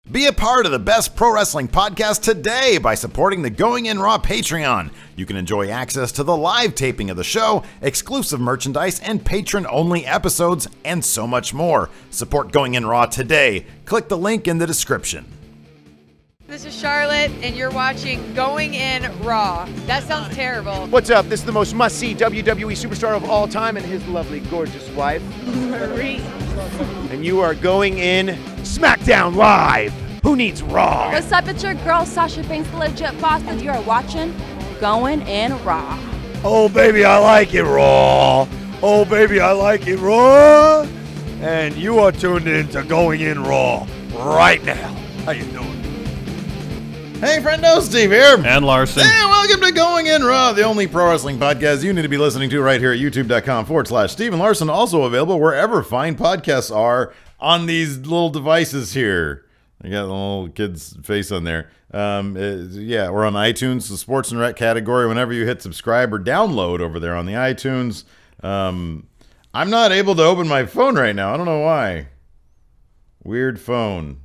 Be a part of the best pro wrestling podcast today by supporting the Going In Raw Patreon. You can enjoy access to the live taping of the show, exclusive merchandise, and patron-only episodes, and so much more. Support Going In Raw today. Click the link in the description. This is Charlotte, and you're watching Going In Raw. That sounds terrible. What's up? This is the most must-see WWE superstar of all time and his lovely, gorgeous wife, Marie. and you are going in SmackDown Live. Who needs Raw? What's up? It's your girl, Sasha Banks, the legit boss, and you are watching Going In Raw. Oh, baby, I like it Raw. Oh, baby, I like it Raw. And you are tuned in to Going In Raw right now. How you doing? Hey, friendo, Steve here. And Larson. Hey, welcome to Going In Raw, the only pro wrestling podcast you need to be listening to right here at youtube.com/Steve and Larson. Also available wherever fine podcasts are on these little devices here. I got the little kid's face on there. Yeah, we're on iTunes, the sports and rec category. Whenever you hit subscribe or download over there on the iTunes. I'm not able to open my phone right now. I don't know why. Weird phone.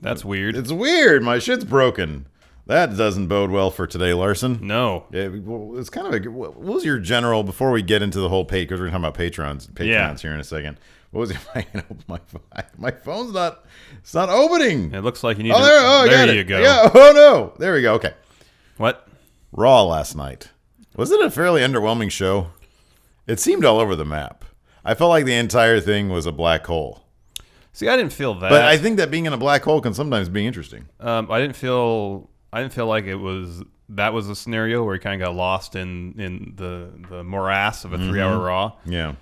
That's weird. It's weird. My shit's broken. That doesn't bode well for today, Larson. No. It's kind of what was your general, before we get into the whole page, because we're talking about Patrons here in a second. What was it? I can open my phone. My phone's not, it's not opening. It looks like you need there you go. Yeah, oh no. There we go. Okay. What? Raw last night. Was it a fairly underwhelming show? It seemed all over the map. I felt like the entire thing was a black hole. See, I didn't feel that. But I think that being in a black hole can sometimes be interesting. I didn't feel like that was a scenario where he kind of got lost in the morass of a 3-hour Raw. Yeah.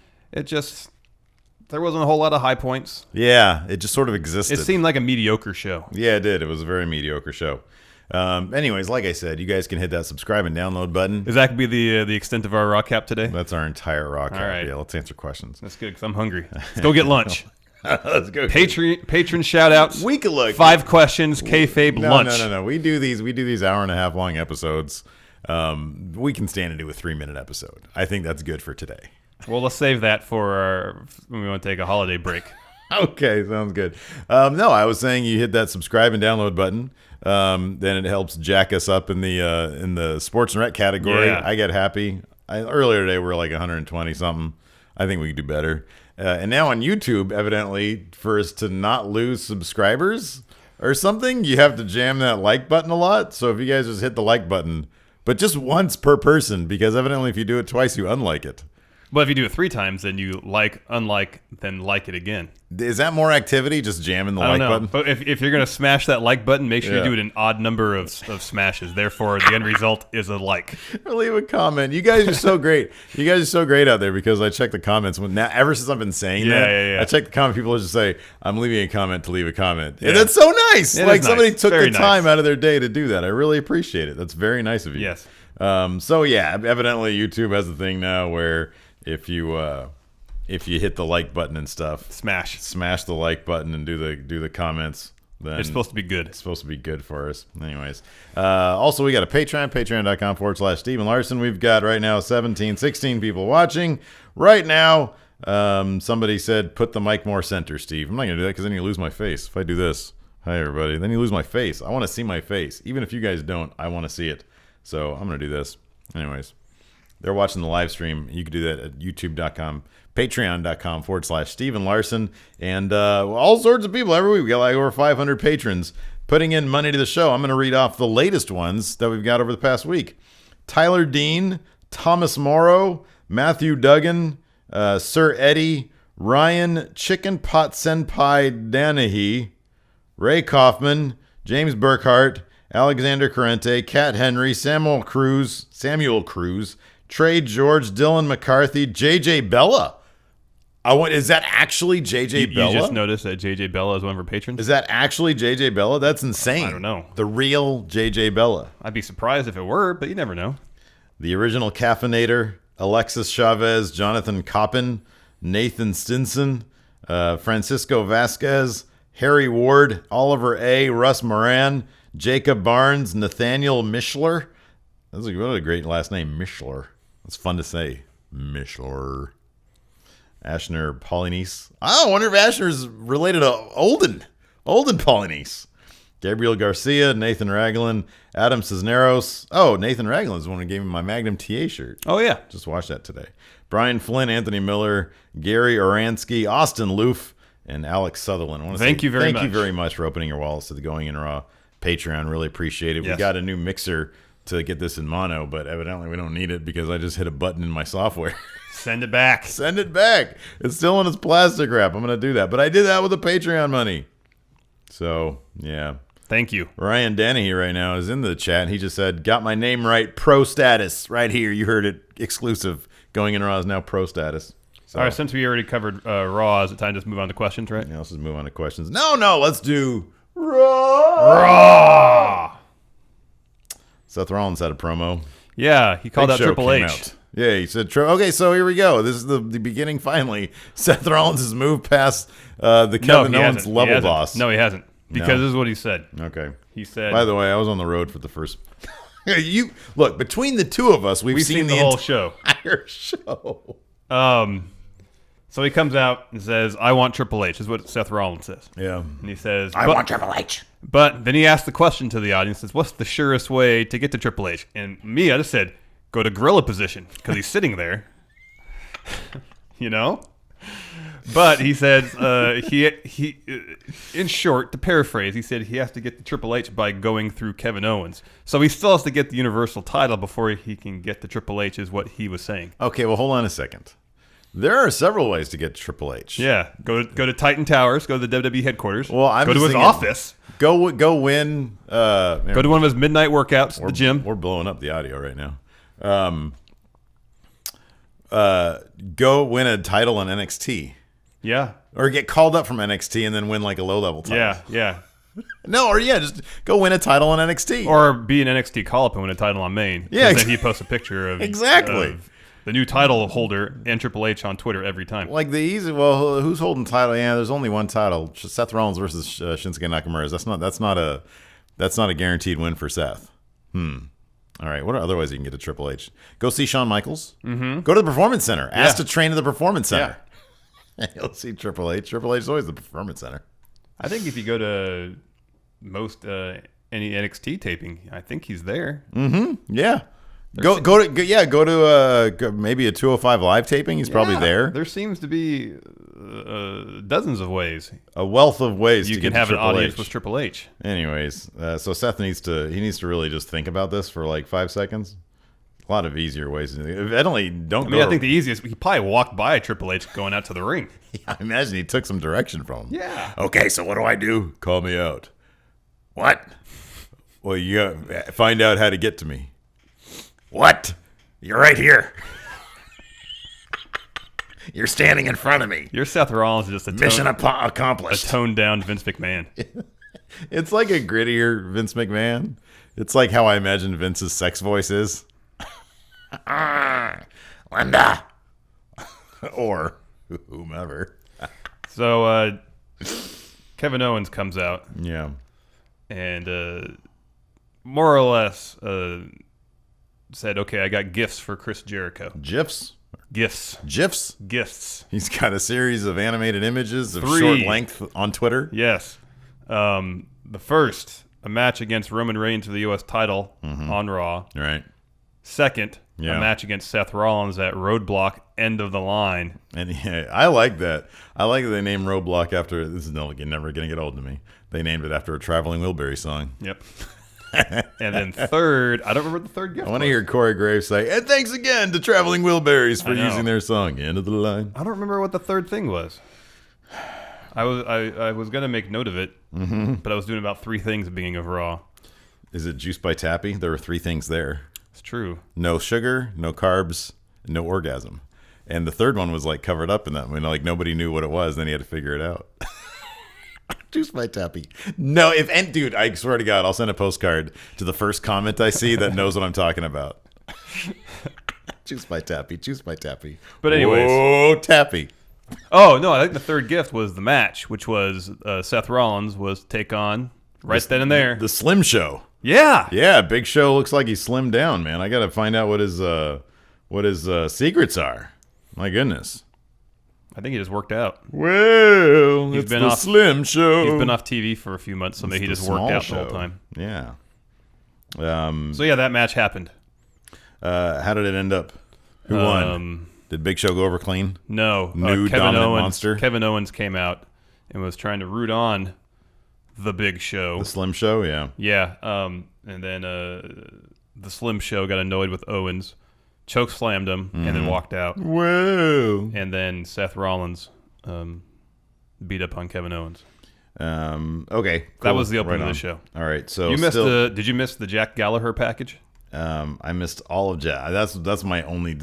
There wasn't a whole lot of high points. Yeah, it just sort of existed. It seemed like a mediocre show. Yeah, it did. It was a very mediocre show. Anyways, like I said, you guys can hit that subscribe and download button. Is that going to be the extent of our Raw cap today? That's our entire Raw cap. All right. Yeah, let's answer questions. That's good because I'm hungry. Let's go get lunch. Let's go. Patron shout outs. We could look 5 questions, kayfabe lunch. No. We do these hour and a half long episodes. We can stand and do a 3-minute episode. I think that's good for today. Well, let's save that for when we want to take a holiday break. Okay, sounds good. No, I was saying you hit that subscribe and download button. Then it helps jack us up in the sports and rec category. Yeah. I get happy. Earlier today we were like 120 something. I think we could do better. And now on YouTube, evidently, for us to not lose subscribers or something, you have to jam that like button a lot. So if you guys just hit the like button, but just once per person, because evidently if you do it twice, you unlike it. Well, if you do it 3 times, then you unlike, then like it again. Is that more activity, just jamming the like button? But if you're going to smash that like button, make sure you do it an odd number of smashes. Therefore, the end result is a like. Or leave a comment. You guys are so great. You guys are so great out there because I check the comments. Ever since I've been saying that, I check the comment. People just say, I'm leaving a comment to leave a comment. And that's so nice. It like is somebody nice. took Very the time nice. out of their day to do that. I really appreciate it. That's very nice of you. Yes. So yeah, evidently YouTube has a thing now where if you hit the like button and stuff, smash the like button and do the comments, then it's supposed to be good. It's supposed to be good for us. Anyways, also we got a Patreon, patreon.com/Steve and Larson. We've got right now 16 people watching right now. Somebody said put the mic more center, Steve. I'm not gonna do that because then you lose my face. If I do this, hi everybody, then you lose my face. I want to see my face, even if you guys don't. I want to see it, so I'm gonna do this. Anyways. They're watching the live stream. You can do that at youtube.com, patreon.com/Steve and Larson. And all sorts of people every week. We got like over 500 patrons putting in money to the show. I'm going to read off the latest ones that we've got over the past week. Tyler Dean, Thomas Morrow, Matthew Duggan, Sir Eddie, Ryan, Chicken Pot Senpai Danahy, Ray Kaufman, James Burkhart, Alexander Corrente, Kat Henry, Samuel Cruz, Trey George, Dylan McCarthy, JJ Bella. Is that actually JJ Bella? You just noticed that JJ Bella is one of our patrons? Is that actually JJ Bella? That's insane. I don't know. The real JJ Bella. I'd be surprised if it were, but you never know. The original Caffeinator, Alexis Chavez, Jonathan Coppin, Nathan Stinson, Francisco Vasquez, Harry Ward, Oliver A., Russ Moran, Jacob Barnes, Nathaniel Mishler. That's what a great last name, Mishler. That's fun to say. Mishler. Ashner Polynice. I wonder if Ashner's related to Olden Polynice. Gabriel Garcia, Nathan Raglan, Adam Cisneros. Oh, Nathan Raglan is the one who gave me my Magnum TA shirt. Oh, yeah. Just watched that today. Brian Flynn, Anthony Miller, Gary Oransky, Austin Loof, and Alex Sutherland. Thank you very much for opening your wallets to the Going In Raw Patreon. Really appreciate it. Yes. We got a new mixer to get this in mono, but evidently we don't need it because I just hit a button in my software. Send it back. Send it back. It's still in its plastic wrap. I'm going to do that. But I did that with the Patreon money. So, yeah. Thank you. Ryan Dennehy right now is in the chat. He just said, got my name right. Pro status. Right here. You heard it. Exclusive. Going In Raw is now pro status. So, All right, since we already covered Raw, is it time to just move on to questions, right? yeah, let's just move on to questions. No. Let's do Raw. Raw! Seth Rollins had a promo. Yeah, he called Big out Show Triple came H. out. Yeah, he said, okay, so here we go. This is the beginning, finally. Seth Rollins has moved past the Kevin Owens level boss. No, he hasn't. Because this is what he said. Okay. He said... By the way, I was on the road for the first... Look, between the two of us, we've seen the whole show. Entire show. So he comes out and says, I want Triple H, is what Seth Rollins says. Yeah. And he says... I want Triple H. But then he asked the question to the audience, says, what's the surest way to get to Triple H? And me, I just said, go to gorilla position, because he's sitting there. You know? But he said, he in short, to paraphrase, he said he has to get to Triple H by going through Kevin Owens. So he still has to get the Universal title before he can get to Triple H, is what he was saying. Okay, well, hold on a second. There are several ways to get to Triple H. Yeah, go to Titan Towers, go to the WWE headquarters. Well, I'm go to just his thinking, office. Go win. Go to one of his midnight workouts at the gym. We're blowing up the audio right now. Go win a title in NXT. Yeah. Or get called up from NXT and then win like a low-level title. Yeah. No, or just go win a title in NXT. Or be an NXT call-up and win a title on main. Yeah, Then he posts a picture of of the new title holder and Triple H on Twitter every time. Like who's holding title? Yeah, there's only one title: Seth Rollins versus Shinsuke Nakamura. That's not a guaranteed win for Seth. All right, what are other ways you can get to Triple H? Go see Shawn Michaels. Mm-hmm. Go to the Performance Center. Ask to train at the Performance Center. Yeah. You'll see Triple H. Triple H is always the Performance Center. I think if you go to most any NXT taping, I think he's there. Mm-hmm. Yeah. Go to maybe a 205 live taping. He's probably there. There seems to be dozens of ways. A wealth of ways you to can get have to an Triple audience H. with Triple H. Anyways, so Seth needs to really just think about this for like 5 seconds. A lot of easier ways. Evidently, I think the easiest, he probably walked by Triple H going out to the ring. Yeah, I imagine he took some direction from him. Yeah. Okay, so what do I do? Call me out. What? Well, you gotta find out how to get to me. What? You're right here. You're standing in front of me. Your Seth Rollins is just a mission accomplished. A toned down Vince McMahon. It's like a grittier Vince McMahon. It's like how I imagine Vince's sex voice is. Linda. Or whomever. So Kevin Owens comes out. Yeah. And more or less said, okay, I got gifts for Chris Jericho. GIFs? Gifts. GIFs? Gifts. He's got a series of animated images of 3. short length on Twitter. Yes. The first, a match against Roman Reigns for the U.S. title on Raw. Right. Second, a match against Seth Rollins at Roadblock, end of the line. And yeah, I like that. I like that they named Roadblock after, this is never going to get old to me. They named it after a Traveling Wilbury song. Yep. And then third, I don't remember the third gift. I want to hear Corey Graves say, and thanks again to Traveling Wilburys for using their song, End of the Line. I don't remember what the third thing was. I was going to make note of it, but I was doing about 3 things at the beginning of Raw. Is it Juice by Tappy? There were 3 things there. It's true. No sugar, no carbs, no orgasm. And the third one was like covered up in that. I mean, like nobody knew what it was. Then he had to figure it out. Juice by Tappy. No, dude, I swear to God, I'll send a postcard to the first comment I see that knows what I'm talking about. Juice by Tappy, Juice by Tappy. But anyways. Oh, Tappy. Oh, no, I think the third gift was the match, which was Seth Rollins was take on then and there. The Slim Show. Yeah. Yeah, Big Show looks like he slimmed down, man. I got to find out what his secrets are. My goodness. I think he just worked out. Well, it's been the off- Slim Show. He's been off TV for a few months, so maybe he It's just the worked small out show. the whole time. Yeah. So yeah, that match happened. How did it end up? Who won? Did Big Show go over clean? No. New Kevin dominant Owens, monster? Kevin Owens came out and was trying to root on the Big Show. The Slim Show, yeah. Yeah. And then the Slim Show got annoyed with Owens, choke slammed him, and then walked out. Whoa. And then Seth Rollins beat up on Kevin Owens. Okay. Cool. That was the opening Right of on. the show. All right. So You missed did you miss the Jack Gallagher package? I missed all of Jack. That's the only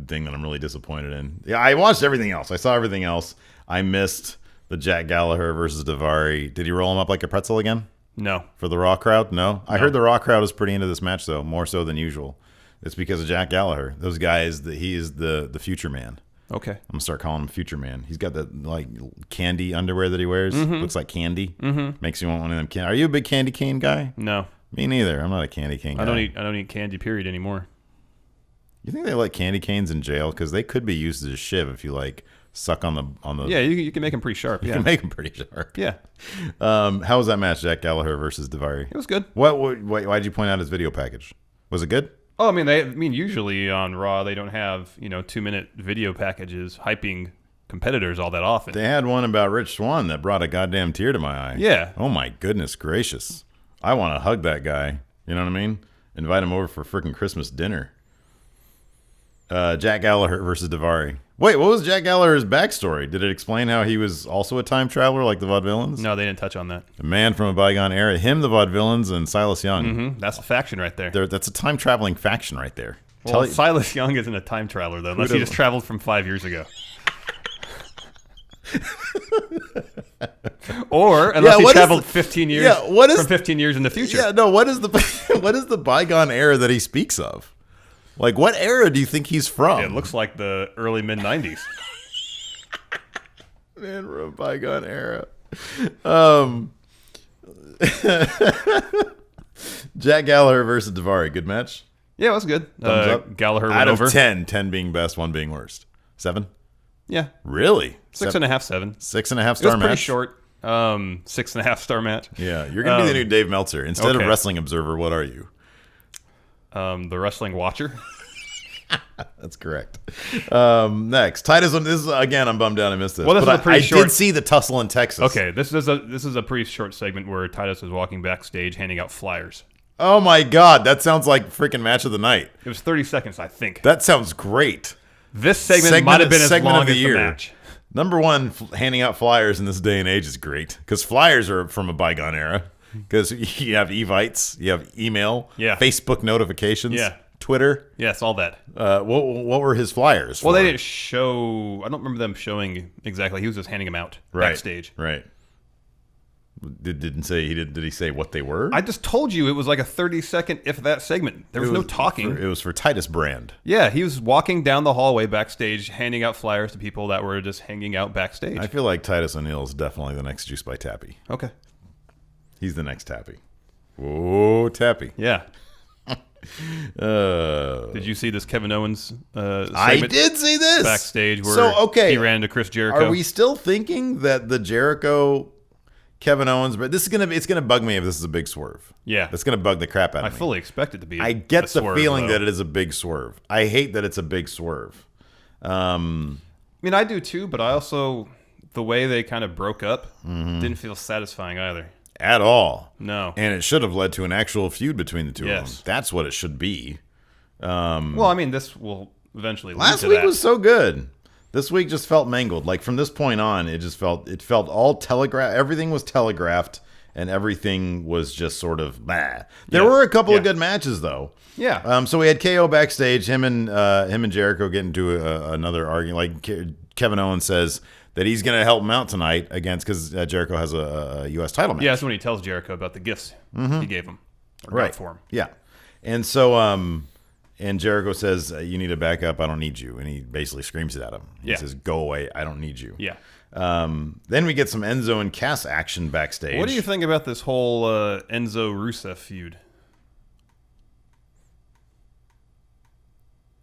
thing that I'm really disappointed in. Yeah, I watched everything else. I saw everything else. I missed the Jack Gallagher versus Daivari. Did he roll him up like a pretzel again? No. For the Raw crowd? No. I heard the Raw crowd is pretty into this match though, more so than usual. It's because of Jack Gallagher. Those guys, he is the future man. Okay. I'm gonna start calling him Future Man. He's got that like candy underwear that he wears. Looks like candy. Makes you want one of them. Are you a big candy cane guy? No. Me neither. I'm not a candy cane guy. I don't eat candy period anymore. You think they let candy canes in jail because they could be used as a shiv if you like suck on the. Yeah, you can make them pretty sharp. You Yeah. can make them pretty sharp. Yeah. How was that match, Jack Gallagher versus Daivari? It was good. Why did you point out his video package? Was it good? Oh, usually on Raw they don't have 2-minute video packages hyping competitors all that often. They had one about Rich Swann that brought a goddamn tear to my eye. Yeah. Oh my goodness gracious! I want to hug that guy. You know what I mean? Invite him over for freaking Christmas dinner. Jack Gallagher versus Daivari. Wait, what was Jack Gallagher's backstory? Did it explain how he was also a time traveler like the Vaudevillains? No, they didn't touch on that. A man from a bygone era. Him, the Vaudevillains, and Silas Young. Mm-hmm. That's a faction right there. That's a time traveling faction right there. Well, Silas Young isn't a time traveler though, unless he just traveled from 5 years ago. Or unless he traveled 15 years from 15 years in the future. Yeah, no, what is the bygone era that he speaks of? Like, what era do you think he's from? It looks like the early mid-90s. Man, we're a bygone era. Jack Gallagher versus Daivari. Good match? Yeah, it was good. Thumbs up? Gallagher went Out of over. 10, 10 being best, 1 being worst. 7? Yeah. Really? 6.5, 7. 6.5 It was star match? pretty short. 6.5 star match. Yeah, you're going to be the new Dave Meltzer. Instead of Wrestling Observer, what are you? The Wrestling Watcher. That's correct. Next, Titus. This is again. I'm bummed out. I missed this. Well, this but is a pretty I short. did see the tussle in Texas. Okay, this is a pretty short segment where Titus was walking backstage handing out flyers. Oh my God, that sounds like freaking match of the night. It was 30 seconds, I think. That sounds great. This segment might have been as long as the match. Number one, handing out flyers in this day and age is great because flyers are from a bygone era. Because you have Evites, you have email, Facebook notifications, Twitter. Yes, all that. What were his flyers for? Well, they didn't show. I don't remember them showing exactly. He was just handing them out backstage. Right. Didn't say he did. Did he say what they were? I just told you it was like a 30-second, if that segment. There was no talking. It was for Titus Brand. Yeah, he was walking down the hallway backstage, handing out flyers to people that were just hanging out backstage. I feel like Titus O'Neal is definitely the next Juice by Tappy. Okay. He's the next Tappy. Whoa, Tappy. Yeah. Did you see this Kevin Owens segment? I did see this. Backstage where he ran into Chris Jericho. Are we still thinking that the Jericho Kevin Owens, but it's gonna bug me if this is a big swerve. Yeah. It's gonna bug the crap out of me. I fully expect it to be I get the swerve, feeling though. that it is a big swerve. I hate that it's a big swerve. I mean, I do too, but I also, the way they kind of broke up didn't feel satisfying either. At all. No. And it should have led to an actual feud between the two of them. That's what it should be. Well, I mean, this will eventually lead Last to week that. was so good. This week just felt mangled. Like from this point on, it felt all telegraphed. Everything was telegraphed, and everything was just sort of bah. There were a couple of good matches though. Yeah. So we had KO backstage. Him and Jericho get into another argument. Like Kevin Owens says that he's going to help him out tonight because Jericho has a U.S. title match. Yeah, that's when he tells Jericho about the gifts he gave him. Or got for him. Yeah. And so, and Jericho says, you need to back up. I don't need you. And he basically screams it at him. He says, go away. I don't need you. Yeah. Then we get some Enzo and Cass action backstage. What do you think about this whole Enzo Rusev feud?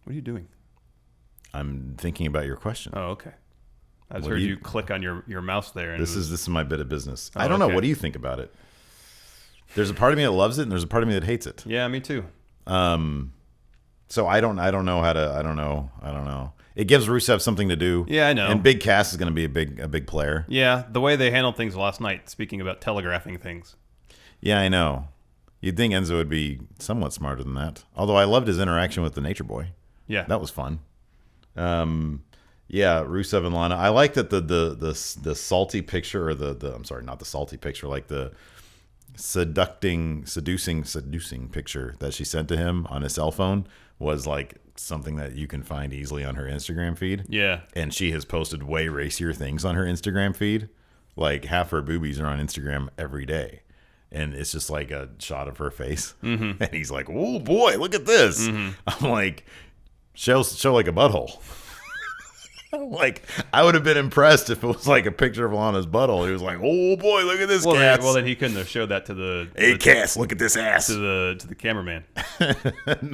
What are you doing? I'm thinking about your question. Oh, okay. I just heard you click on your mouse there. And this is my bit of business. Oh, I don't know. okay. What do you think about it? There's a part of me that loves it, and there's a part of me that hates it. Yeah, me too. So I don't know how to. I don't know. It gives Rusev something to do. Yeah, I know. And Big Cass is going to be a big player. Yeah, the way they handled things last night. Speaking about telegraphing things. Yeah, I know. You'd think Enzo would be somewhat smarter than that. Although I loved his interaction with the Nature Boy. Yeah, that was fun. Yeah, Rusev and Lana. I like that the salty picture, or the I'm sorry, not the salty picture, like the seducing picture that she sent to him on his cell phone was like something that you can find easily on her Instagram feed. Yeah. And she has posted way racier things on her Instagram feed. Like half her boobies are on Instagram every day. And it's just like a shot of her face. Mm-hmm. And he's like, oh boy, look at this. Mm-hmm. I'm like, show like a butthole. Like, I would have been impressed if it was like a picture of Lana's butthole. He was like, "Oh boy, look at this Cass." Well, then he couldn't have showed that to the Cass, look at this ass to the cameraman.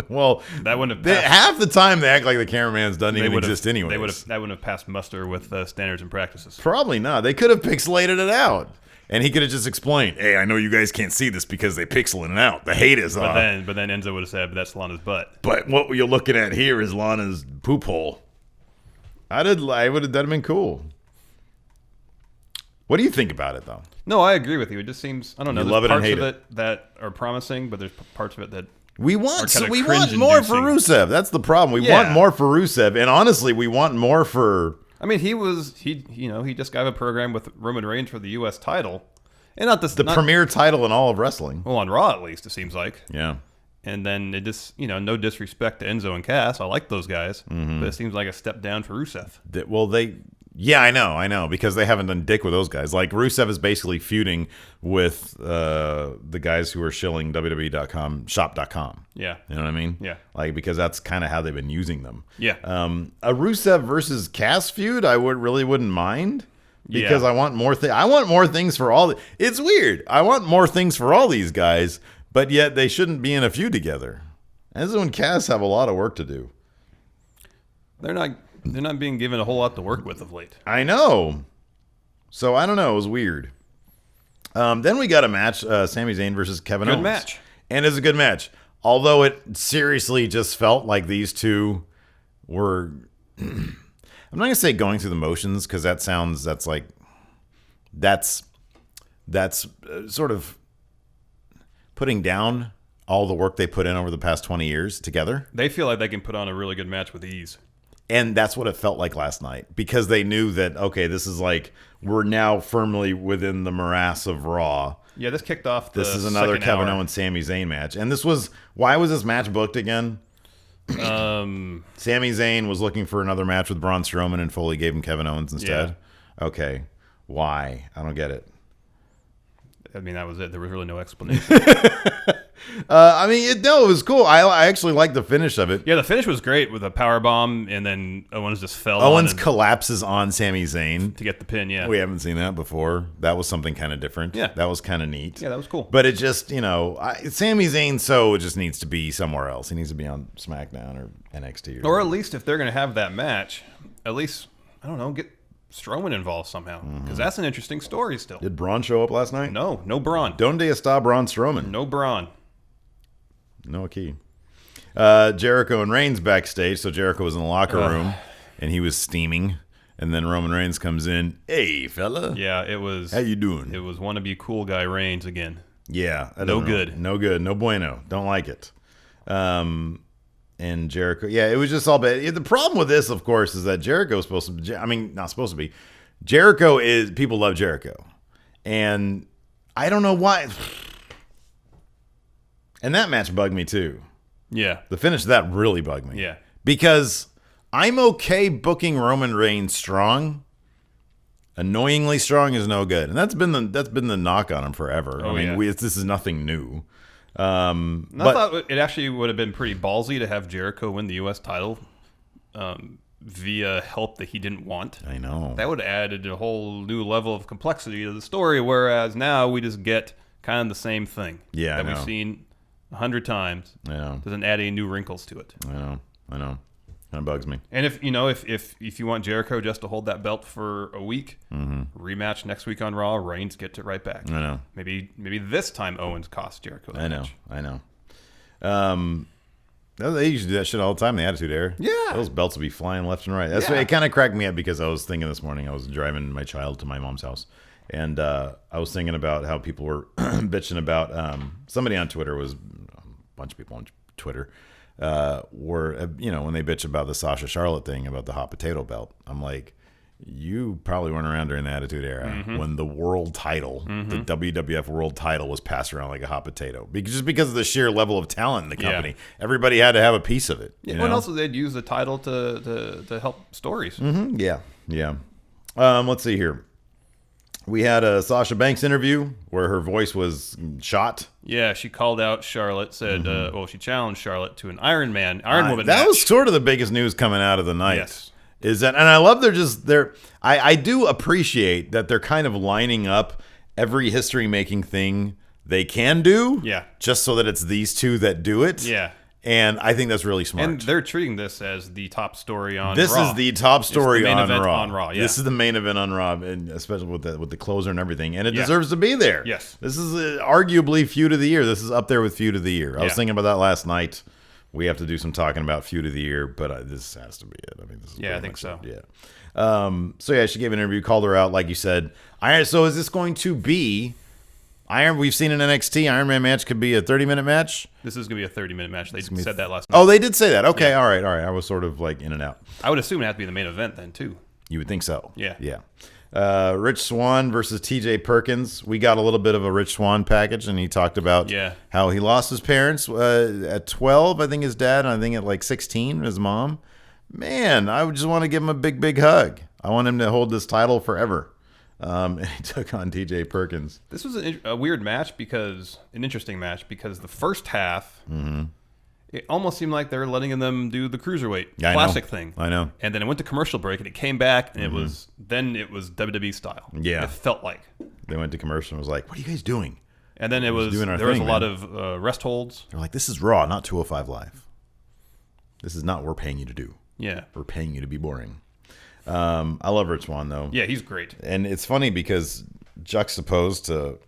Well, that wouldn't have passed. Half the time they act like the cameraman's doesn't even exist anyway. That wouldn't have passed muster with standards and practices. Probably not. They could have pixelated it out. And he could have just explained, "Hey, I know you guys can't see this because they pixeling it out. The hate is But then Enzo would have said, "But that's Lana's butt." But what you're looking at here is Lana's poop hole. That'd have been cool. What do you think about it, though? No, I agree with you. It just seems, I don't know. You There's love it parts and hate of it that are promising, but there's parts of it that we want more cringe-inducing. for Rusev. That's the problem. We want more for Rusev, and honestly, we want more for. I mean, he just got a program with Roman Reigns for the U.S. title, and not premier title in all of wrestling. Well, on Raw at least, it seems like. Yeah. And then it just, no disrespect to Enzo and Cass. I like those guys. Mm-hmm. But it seems like a step down for Rusev. Yeah, I know, because they haven't done dick with those guys. Like, Rusev is basically feuding with the guys who are shilling WWE.com, shop.com. Yeah. You know what I mean? Yeah. Like, because that's kind of how they've been using them. Yeah. A Rusev versus Cass feud, I wouldn't mind. Because I want more I want more things for all. It's weird. I want more things for all these guys. But yet they shouldn't be in a feud together. Enzo and Cass have a lot of work to do. They're not being given a whole lot to work with of late. I know. So I don't know. It was weird. Then we got a match, Sami Zayn versus Kevin Owens. Good match. And it's a good match. Although it seriously just felt like these two were... I'm not going to say going through the motions, because that's sort of putting down all the work they put in over the past 20 years together. They feel like they can put on a really good match with ease. And that's what it felt like last night, because they knew that, okay, this is like, we're now firmly within the morass of Raw. Yeah, this kicked off the This is another Kevin Owens, Sami Zayn match. And why was this match booked again? Sami Zayn was looking for another match with Braun Strowman, and Foley gave him Kevin Owens instead. Yeah. Okay. Why? I don't get it. I mean, that was it. There was really no explanation. It was cool. I actually liked the finish of it. Yeah, the finish was great with a power bomb, and then Owens just fell. Owens collapses on Sami Zayn to get the pin. Yeah, we haven't seen that before. That was something kind of different. Yeah, that was kind of neat. Yeah, that was cool. But it just, Sami Zayn just needs to be somewhere else. He needs to be on SmackDown or NXT, or at least if they're going to have that match, at least I don't know, get Strowman involved somehow, because that's an interesting story still. Did Braun show up last night? No Braun. Donde está Braun Strowman? No Braun. No key. Jericho and Reigns backstage. So Jericho was in the locker room, and he was steaming. And then Roman Reigns comes in. Hey, fella. Yeah, it was. How you doing? It was wannabe cool guy Reigns again. Yeah. No good. No good. No bueno. Don't like it. And Jericho. Yeah, it was just all bad. The problem with this, of course, is that Jericho is supposed to be. I mean, not supposed to be. Jericho is. People love Jericho. And I don't know why. And that match bugged me too. Yeah. The finish of that really bugged me. Yeah. Because I'm okay booking Roman Reigns strong. Annoyingly strong is no good. And that's been the knock on him forever. Oh, I mean, yeah. This is nothing new. I thought it actually would have been pretty ballsy to have Jericho win the U.S. title via help that he didn't want. I know. That would have added a whole new level of complexity to the story, whereas now we just get kind of the same thing that we've seen 100 times. I know. Doesn't add any new wrinkles to it. I know. Kind of bugs me. And if you want Jericho just to hold that belt for a week, rematch next week on Raw, Reigns gets it right back. I know. Maybe this time Owens costs Jericho. I know. They used to do that shit all the time. The Attitude Era. Yeah. Those belts would be flying left and right. That's what, it kind of cracked me up because I was thinking this morning. I was driving my child to my mom's house, and I was thinking about how people were bitching about. Somebody on Twitter was a bunch of people on Twitter. Were when they bitch about the Sasha Charlotte thing about the hot potato belt. I'm like, you probably weren't around during the Attitude Era when the world title, the WWF world title, was passed around like a hot potato just because of the sheer level of talent in the company. Everybody had to have a piece of it. And also they'd use the title to help stories. Yeah. Let's see here. We had a Sasha Banks interview where her voice was shot. Yeah, she called out Charlotte, said, she challenged Charlotte to an Iron Woman match. That was sort of the biggest news coming out of the night. Yes. Is that, and I love I do appreciate that they're kind of lining up every history-making thing they can do. Yeah. Just so that it's these two that do it. Yeah. And I think that's really smart. And they're treating this as the top story on Raw. This is the top story main on event Raw. on Raw. Yeah. This is the main event on Raw, and especially with the closer and everything. And it deserves to be there. Yes. This is arguably Feud of the Year. This is up there with Feud of the Year. I was thinking about that last night. We have to do some talking about Feud of the Year, but this has to be it. I mean, this is I think so. It. Yeah. She gave an interview, called her out, like you said. So is this going to be We've seen an NXT Iron Man match could be a 30-minute match. This is going to be a 30-minute match. They said that last night. Oh, they did say that. Okay, all right. I was sort of like in and out. I would assume it had to be the main event then, too. You would think so. Yeah. Rich Swann versus TJ Perkins. We got a little bit of a Rich Swann package, and he talked about how he lost his parents at 12, I think his dad, and I think at like 16, his mom. Man, I would just want to give him a big, big hug. I want him to hold this title forever. And he took on TJ Perkins. This was a weird match an interesting match because the first half, it almost seemed like they were letting them do the cruiserweight classic thing. I know. And then it went to commercial break and it came back and it was WWE style. Yeah. It felt like. They went to commercial and was like, what are you guys doing? And then there was a lot of rest holds. They're like, this is Raw, not 205 Live. This is not what we're paying you to do. Yeah. We're paying you to be boring. I love Rich Swann, though. Yeah, he's great. And it's funny because juxtaposed to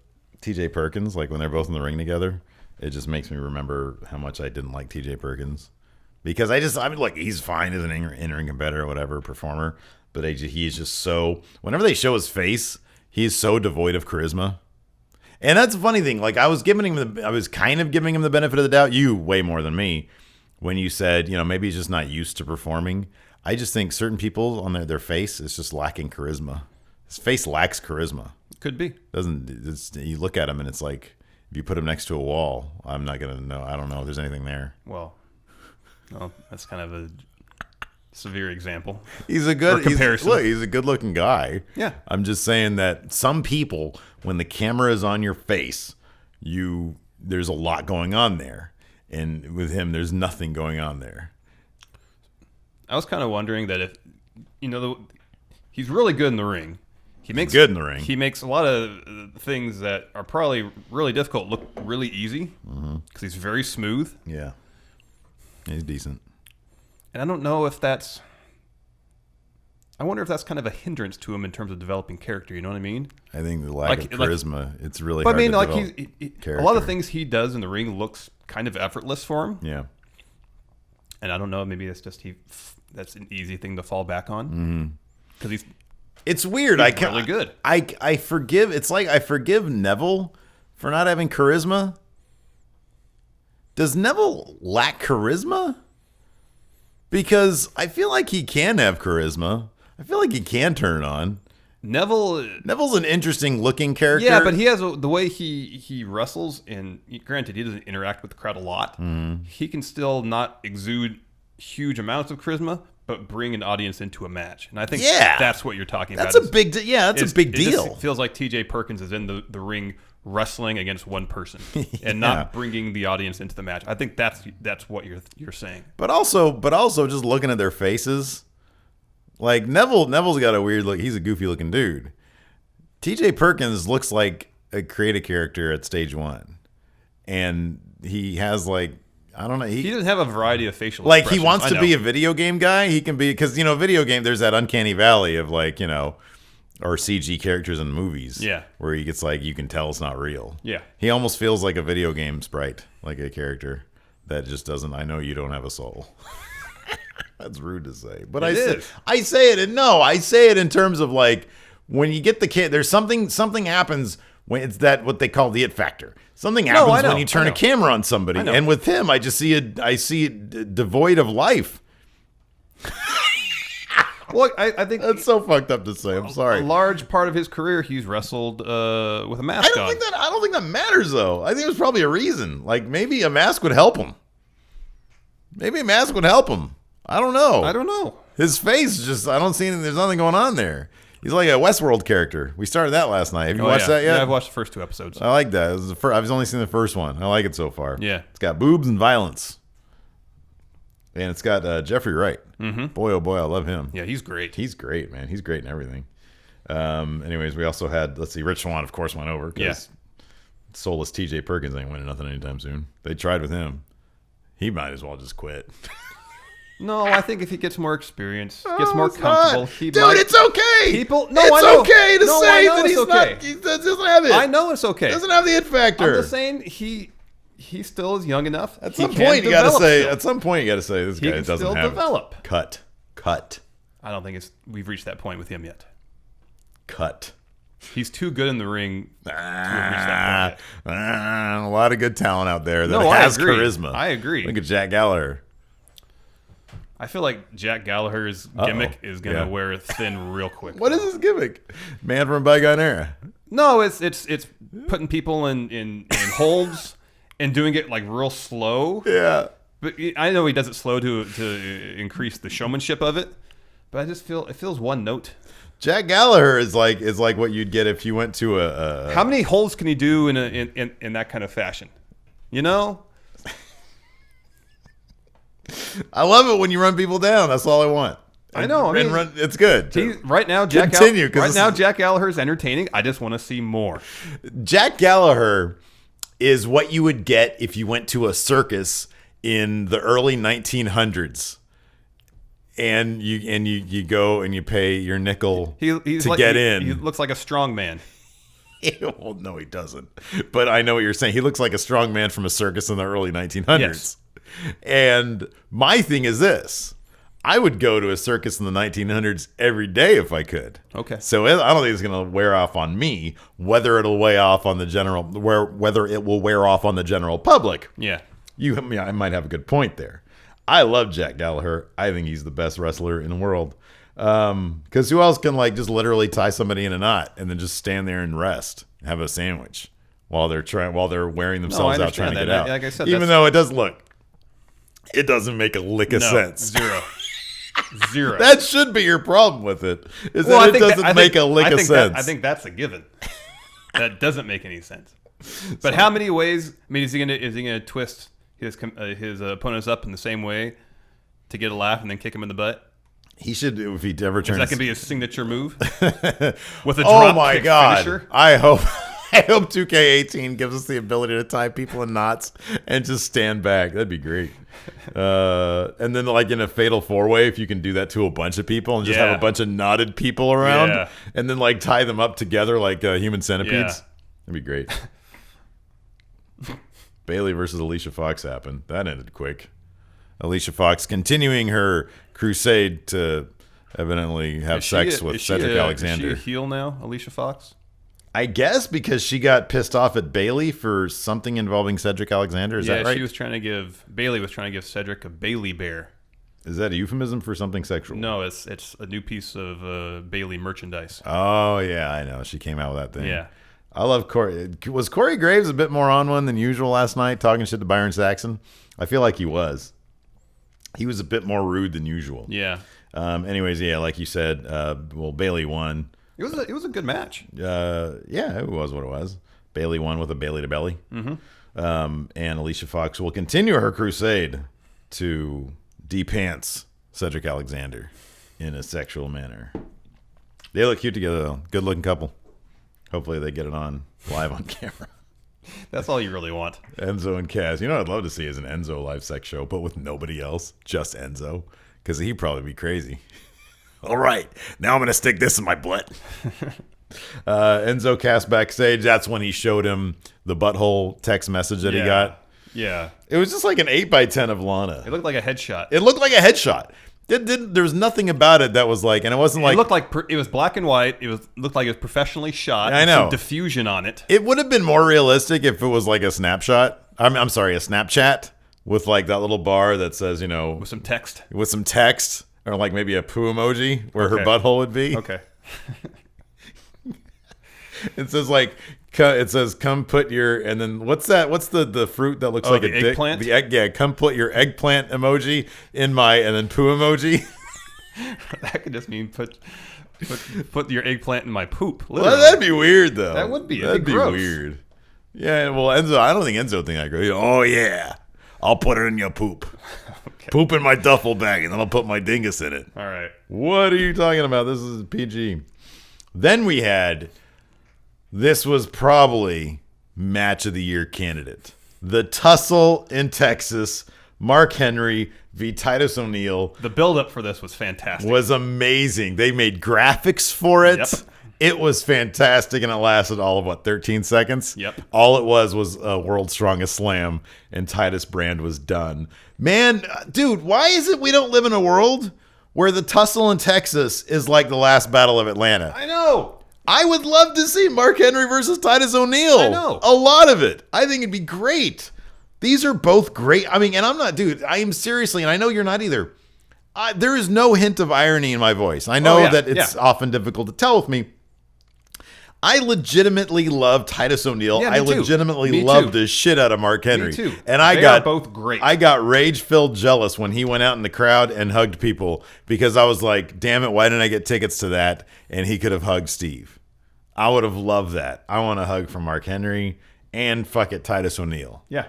TJ Perkins, like when they're both in the ring together, it just makes me remember how much I didn't like TJ Perkins. Because look, he's fine as an in-ring competitor or whatever, performer, but he is just so, whenever they show his face, he is so devoid of charisma. And that's a funny thing. Like I was kind of giving him the benefit of the doubt, you way more than me, when you said, maybe he's just not used to performing. I just think certain people on their face is just lacking charisma. His face lacks charisma. Could be. You look at him and it's like, if you put him next to a wall, I'm not going to know. I don't know if there's anything there. Well, that's kind of a severe example. He's a good comparison. He's a good-looking guy. Yeah. I'm just saying that some people, when the camera is on your face, there's a lot going on there. And with him, there's nothing going on there. I was kind of wondering that if, he's really good in the ring. He makes a lot of things that are probably really difficult look really easy because he's very smooth. Yeah. He's decent. And I don't know if I wonder if that's kind of a hindrance to him in terms of developing character. You know what I mean? I think the lack of charisma, it's really hard to develop character. A lot of things he does in the ring looks kind of effortless for him. Yeah. And I don't know, maybe it's just that's an easy thing to fall back on. Because it's weird. He's really good. I forgive. It's like I forgive Neville for not having charisma. Does Neville lack charisma? Because I feel like he can have charisma. I feel like he can turn it on. Neville's an interesting looking character. Yeah, but he has the way he wrestles, and granted, he doesn't interact with the crowd a lot. He can still not exude huge amounts of charisma, but bring an audience into a match. And I think that's what you're talking about. That's a big deal. It just feels like TJ Perkins is in the ring wrestling against one person and not bringing the audience into the match. I think that's what you're saying. But also just looking at their faces, like Neville's got a weird look. He's a goofy looking dude. TJ Perkins looks like a creative character at stage 1. And he has I don't know. He doesn't have a variety of facial like he expressions. wants I to know. be a video game guy. He can be because video game. There's that uncanny valley of like or CG characters in movies. Yeah. Where he gets like you can tell it's not real. Yeah. He almost feels like a video game sprite, like a character that just doesn't. I know you don't have a soul. That's rude to say, but I say it, and no, I say it in terms of like when you get the kid. There's something happens when it's that what they call the it factor. Something happens when you turn a camera on somebody, and with him, I see it devoid of life. Well, I think that's so fucked up to say. I'm sorry. A large part of his career, he's wrestled with a mask on. I don't think that matters though. I think there's probably a reason. Like maybe a mask would help him. I don't know. His face just, I don't see anything. There's nothing going on there. He's like a Westworld character. We started that last night. Have you watched that yet? Yeah, I've watched the first 2 episodes. I like that. I've only seen the first one. I like it so far. Yeah. It's got boobs and violence. And it's got Jeffrey Wright. Mm-hmm. Boy, oh boy, I love him. Yeah, he's great. He's great, man. He's great in everything. Anyways, we also had, Rich Swann, of course, went over. Because soulless TJ Perkins ain't winning nothing anytime soon. They tried with him. He might as well just quit. No, I think if he gets more experience, gets more comfortable, it's okay. It's okay to say that he's not. He doesn't have it. I know it's okay. Doesn't have the it factor. I'm just saying he still is young enough. At some point, you got to say. At some point, you got to say this guy doesn't still have develop. It. Cut. I don't think we've reached that point with him yet. Cut. He's too good in the ring to have reached that point yet. A lot of good talent out there that has charisma. I agree. Look at Jack Gallagher. I feel like Jack Gallagher's gimmick is gonna wear thin real quick. What is his gimmick? Man from a bygone era. No, it's putting people in holds and doing it like real slow. Yeah. But I know he does it slow to increase the showmanship of it. But I just feel it feels one note. Jack Gallagher is like what you'd get if you went to a How many holds can you do in that kind of fashion? You know? I love it when you run people down. That's all I want. I know. It's good. Right now, Jack Gallagher is entertaining. I just want to see more. Jack Gallagher is what you would get if you went to a circus in the early 1900s. And you go and you pay your nickel to get in. He looks like a strong man. Well, no, he doesn't. But I know what you're saying. He looks like a strong man from a circus in the early 1900s. Yes. And my thing is this. I would go to a circus in the 1900s every day if I could. Okay. So I don't think it's going to wear off on me. Whether it will wear off on the general public. Yeah. I might have a good point there. I love Jack Gallagher. I think he's the best wrestler in the world. Because who else can just literally tie somebody in a knot and then just stand there and rest, have a sandwich while they're wearing themselves out trying to get out. Like I said, even though it doesn't make a lick of sense. Zero. That should be your problem with it. It doesn't make a lick of sense. I think that's a given. That doesn't make any sense. But how many ways? I mean, is he gonna twist his opponents up in the same way to get a laugh and then kick him in the butt? He should, if he ever turns. That can be his signature move with a drop kick finisher. I hope 2K18 gives us the ability to tie people in knots and just stand back. That'd be great. And then in a fatal 4-way, if you can do that to a bunch of people and just have a bunch of knotted people around and then tie them up together like human centipedes. That'd be great. Bayley versus Alicia Fox happened. That ended quick. Alicia Fox continuing her crusade to evidently have sex with Cedric Alexander. Is she a heel now, Alicia Fox? I guess because she got pissed off at Bayley for something involving Cedric Alexander. Is that right? Bayley was trying to give Cedric a Bayley bear. Is that a euphemism for something sexual? No, it's a new piece of Bayley merchandise. Oh, yeah, I know. She came out with that thing. Yeah. I love Corey. Was Corey Graves a bit more on one than usual last night, talking shit to Byron Saxon? I feel like he was. He was a bit more rude than usual. Yeah. Anyways, like you said, Bayley won. It was a good match. Yeah, it was what it was. Bayley won with a Bayley to belly. Mm-hmm. And Alicia Fox will continue her crusade to de-pants Cedric Alexander in a sexual manner. They look cute together, though. Good-looking couple. Hopefully they get it on live on camera. That's all you really want. Enzo and Cass. You know what I'd love to see is an Enzo live sex show, but with nobody else, just Enzo, because he'd probably be crazy. All right, now I'm gonna stick this in my butt. Enzo Cass backstage. That's when he showed him the butthole text message that he got. Yeah. It was just like an 8x10 of Lana. It looked like a headshot. It looked like a headshot. There was nothing about it that was like, and it wasn't like. It looked like it was black and white. Looked like it was professionally shot. I know. Some diffusion on it. It would have been more realistic if it was like a snapshot. I'm sorry, a Snapchat with like that little bar that says, with some text. With some text, or like maybe a poo emoji where her butthole would be. Okay. It says like. It says, "Come put your," and then what's that? What's the fruit that looks like a dick? Eggplant? The egg, yeah. Come put your eggplant emoji in my, and then poo emoji. That could just mean put your eggplant in my poop. Well, that'd be weird though. That would be. That'd be gross. weird. Yeah. Well, Enzo, I don't think Enzo would think that great. Oh yeah, I'll put it in your poop. Okay. Poop in my duffel bag, and then I'll put my dingus in it. All right. What are you talking about? This is PG. Then we had. This was probably match of the year candidate. The tussle in Texas, Mark Henry v. Titus O'Neal. The build-up for this was fantastic. Was amazing. They made graphics for it. Yep. It was fantastic, and it lasted all of, 13 seconds? Yep. All it was a World's Strongest Slam, and Titus Brand was done. Man, dude, why is it we don't live in a world where the tussle in Texas is like the last Battle of Atlanta? I know. I would love to see Mark Henry versus Titus O'Neal. I know. A lot of it. I think it'd be great. These are both great. I mean, and I'm not, dude, I am seriously, and I know you're not either. There is no hint of irony in my voice. I know that it's often difficult to tell with me. I legitimately love Titus O'Neal. Yeah, I legitimately love the shit out of Mark Henry. Me too. And They are both great. I got rage-filled jealous when he went out in the crowd and hugged people because I was like, damn it, why didn't I get tickets to that? And he could have hugged Steve. I would have loved that. I want a hug from Mark Henry and fuck it, Titus O'Neal. Yeah.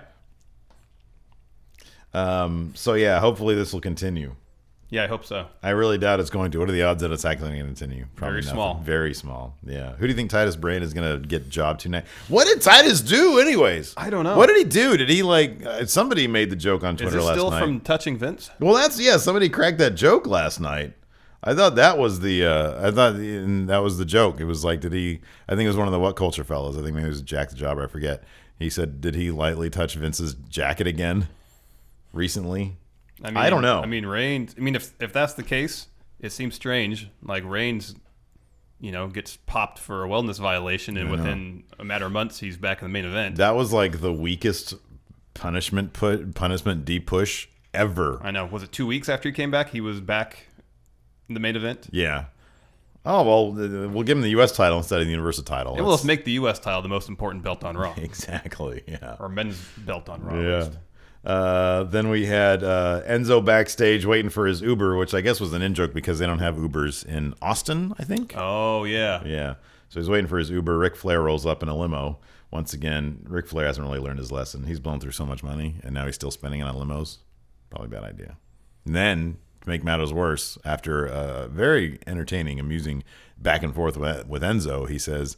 So yeah, hopefully this will continue. Yeah, I hope so. I really doubt it's going to. What are the odds that it's actually going to continue? Probably Very nothing. small. Very small. Yeah. Who do you think Titus Brand is going to get job tonight? What did Titus do, anyways? I don't know. What did he do? Did he somebody made the joke on Twitter Is it last still night? from touching Vince? Well, somebody cracked that joke last night. I thought that was that was the joke. It was like, I think it was one of the What Culture fellas. I think maybe it was Jack the Jobber. I forget. He said, did he lightly touch Vince's jacket again recently? I don't know. I mean, Reigns. I mean, if that's the case, it seems strange. Like Reigns, gets popped for a wellness violation, and within a matter of months, he's back in the main event. That was like the weakest punishment deep push ever. I know. Was it 2 weeks after he came back? He was back in the main event. Yeah. Oh well, we'll give him the U.S. title instead of the Universal title. And we'll just make the U.S. title the most important belt on Raw. Exactly. Yeah. Or men's belt on Raw. Yeah. At least. Then we had Enzo backstage waiting for his Uber, which I guess was an in-joke because they don't have Ubers in Austin, I think. Oh, yeah. Yeah. So he's waiting for his Uber. Ric Flair rolls up in a limo. Once again, Ric Flair hasn't really learned his lesson. He's blown through so much money, and now he's still spending it on limos. Probably a bad idea. And then, to make matters worse, after a very entertaining, amusing back and forth with Enzo, he says,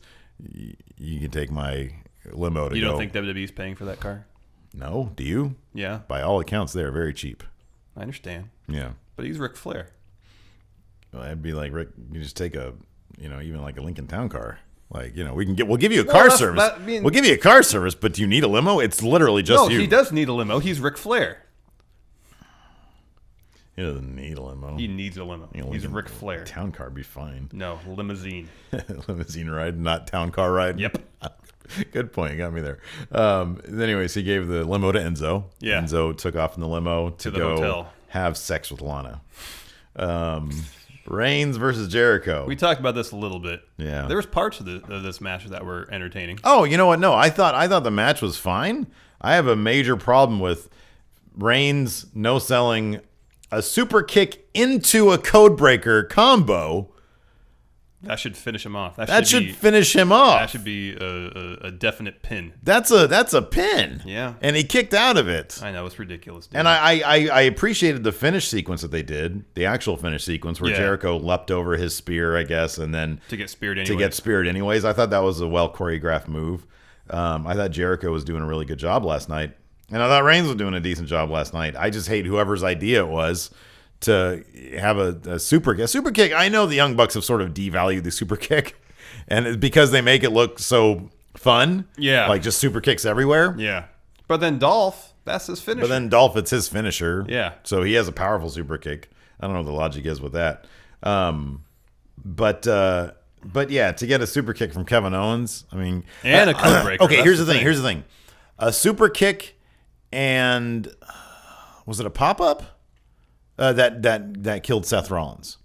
you can take my limo to go. You don't think WWE's paying for that car? No, do you? Yeah. By all accounts, they're very cheap. I understand. Yeah. But he's Ric Flair. Well, I'd be like, Rick, you just take a, even like a Lincoln Town car. Like, we'll give you a car service. We'll give you a car service, but do you need a limo? It's literally just you. No, he does need a limo. He's Ric Flair. He doesn't need a limo. He needs a limo. He's Ric Flair. Town car would be fine. No, limousine. Limousine ride, not town car ride. Yep. Good point. You got me there. Anyways, he gave the limo to Enzo. Yeah. Enzo took off in the limo to the go hotel. Have sex with Lana. Reigns versus Jericho. We talked about this a little bit. Yeah. There was parts of this match that were entertaining. Oh, you know what? No, I thought the match was fine. I have a major problem with Reigns no-selling a super kick into a codebreaker combo. That should finish him off. That should finish him off. That should be a definite pin. That's a pin. Yeah. And he kicked out of it. I know, it's ridiculous. Dude. And I appreciated the finish sequence that they did, the actual finish sequence where Jericho leapt over his spear, I guess, and then to get speared anyways. I thought that was a well choreographed move. I thought Jericho was doing a really good job last night. And I thought Reigns was doing a decent job last night. I just hate whoever's idea it was to have a super kick. A super kick, I know the Young Bucks have sort of devalued the super kick. And it's because they make it look so fun. Yeah. Like just super kicks everywhere. Yeah. But then Dolph, that's his finisher. But then Dolph, it's his finisher. Yeah. So he has a powerful super kick. I don't know what the logic is with that. But yeah, to get a super kick from Kevin Owens, I mean, and a code breaker. Okay, here's the thing. Here's the thing. A super kick and was it a pop up that killed Seth Rollins?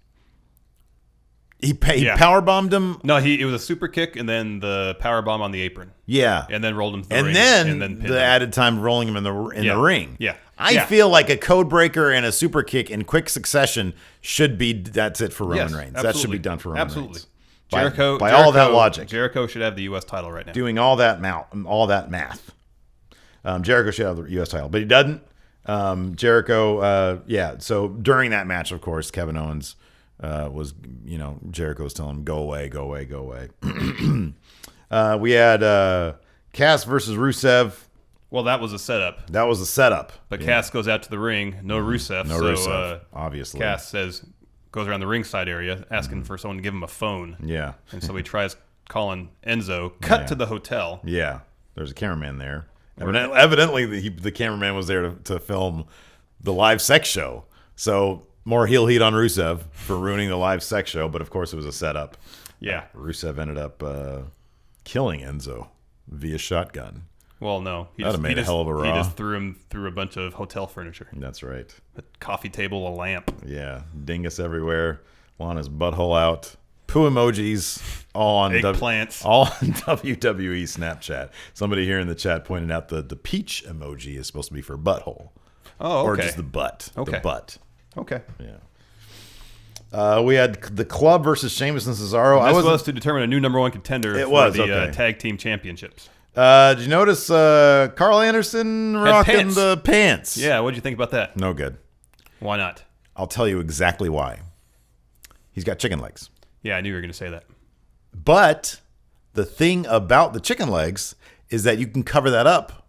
He power bombed him. No, it was a super kick and then the power bomb on the apron. Yeah, and then rolled him to the ring. and then pinned the him. added time rolling him in the ring. Yeah, I feel like a code breaker and a super kick in quick succession should be. That's it for Roman Reigns. Absolutely. That should be done for Roman Reigns. Jericho, by all that logic, Jericho should have the U.S. title right now. Doing all that math. Jericho should have the U.S. title, but he doesn't. Jericho, So during that match, of course, Kevin Owens was, Jericho was telling him, "Go away, go away, go away." We had Cass versus Rusev. Well, that was a setup. That was a setup. But Cass goes out to the ring, no Rusev. No Rusev, obviously. Cass goes around the ringside area asking for someone to give him a phone. Yeah. And so he tries calling Enzo. Cut to the hotel. Yeah. There's a cameraman there. Evidently, the cameraman was there to film the live sex show. So more heel heat on Rusev for ruining the live sex show. But of course, it was a setup. Yeah. Rusev ended up killing Enzo via shotgun. Well, no. He made a hell of a Raw. He just threw him through a bunch of hotel furniture. That's right. A coffee table, a lamp. Yeah. Dingus everywhere. Lana's butthole out. Poo emojis all on eggplants. All on WWE Snapchat. Somebody here in the chat pointed out the peach emoji is supposed to be for butthole. Oh, okay. Or just the butt. Okay. The butt. Okay. Yeah. We had the Club versus Sheamus and Cesaro. This was to determine a new number one contender for the tag team championships. Did you notice Carl Anderson rocking the pants? Yeah, what did you think about that? No good. Why not? I'll tell you exactly why. He's got chicken legs. Yeah, I knew you were going to say that. But the thing about the chicken legs is that you can cover that up.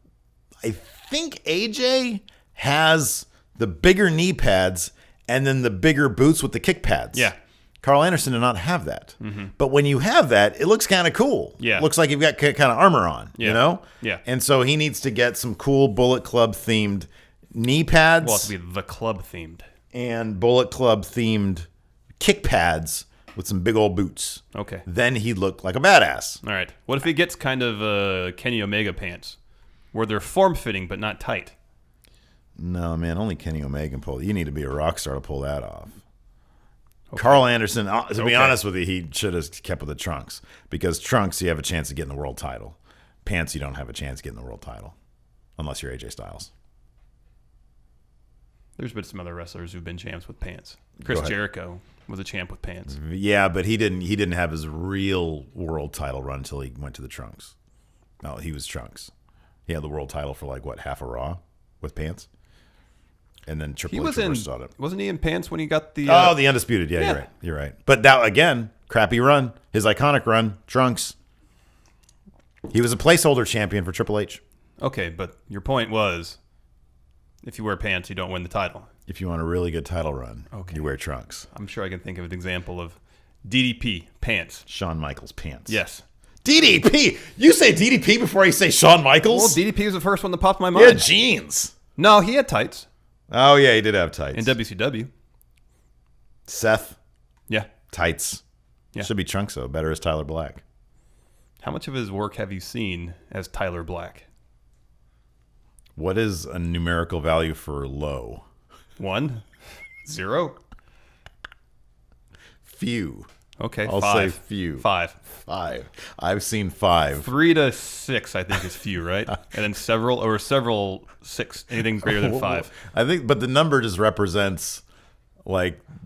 I think AJ has the bigger knee pads and then the bigger boots with the kick pads. Yeah. Carl Anderson did not have that. Mm-hmm. But when you have that, it looks kind of cool. Yeah. Looks like you've got kind of armor on, you know? Yeah. And so he needs to get some cool Bullet Club themed knee pads. Well, it be the club themed. And Bullet Club themed kick pads with some big old boots. Okay. Then he'd look like a badass. All right. What if he gets kind of Kenny Omega pants where they're form-fitting but not tight? No, man. Only Kenny Omega can pull. You need to be a rock star to pull that off. Okay. Carl Anderson, to be honest with you, he should have kept with the trunks. Because trunks, you have a chance of getting the world title. Pants, you don't have a chance of getting the world title. Unless you're AJ Styles. There's been some other wrestlers who've been champs with pants. Chris Jericho was a champ with pants. Yeah, but he didn't have his real world title run until he went to the trunks. No, he was trunks. He had the world title for half a Raw with pants. And then Triple H reversed on it. Wasn't he in pants when he got the... the Undisputed. Yeah, you're right. But that, again, crappy run. His iconic run, trunks. He was a placeholder champion for Triple H. Okay, but your point was, if you wear pants, you don't win the title. If you want a really good title run, you wear trunks. I'm sure I can think of an example of DDP, pants. Shawn Michaels, pants. Yes. DDP! You say DDP before you say Shawn Michaels? Well, DDP was the first one that popped in my mind. He had jeans. No, he had tights. Oh, yeah, he did have tights. In WCW. Seth. Yeah. Tights. Yeah. Should be trunks, though. Better as Tyler Black. How much of his work have you seen as Tyler Black? What is a numerical value for low? 1? 0? Few. Okay, I'll 5. say few. 5. 5. I've seen 5. 3 to 6, I think, is few, right? And then several 6. Anything greater than 5. I think, but the number just represents,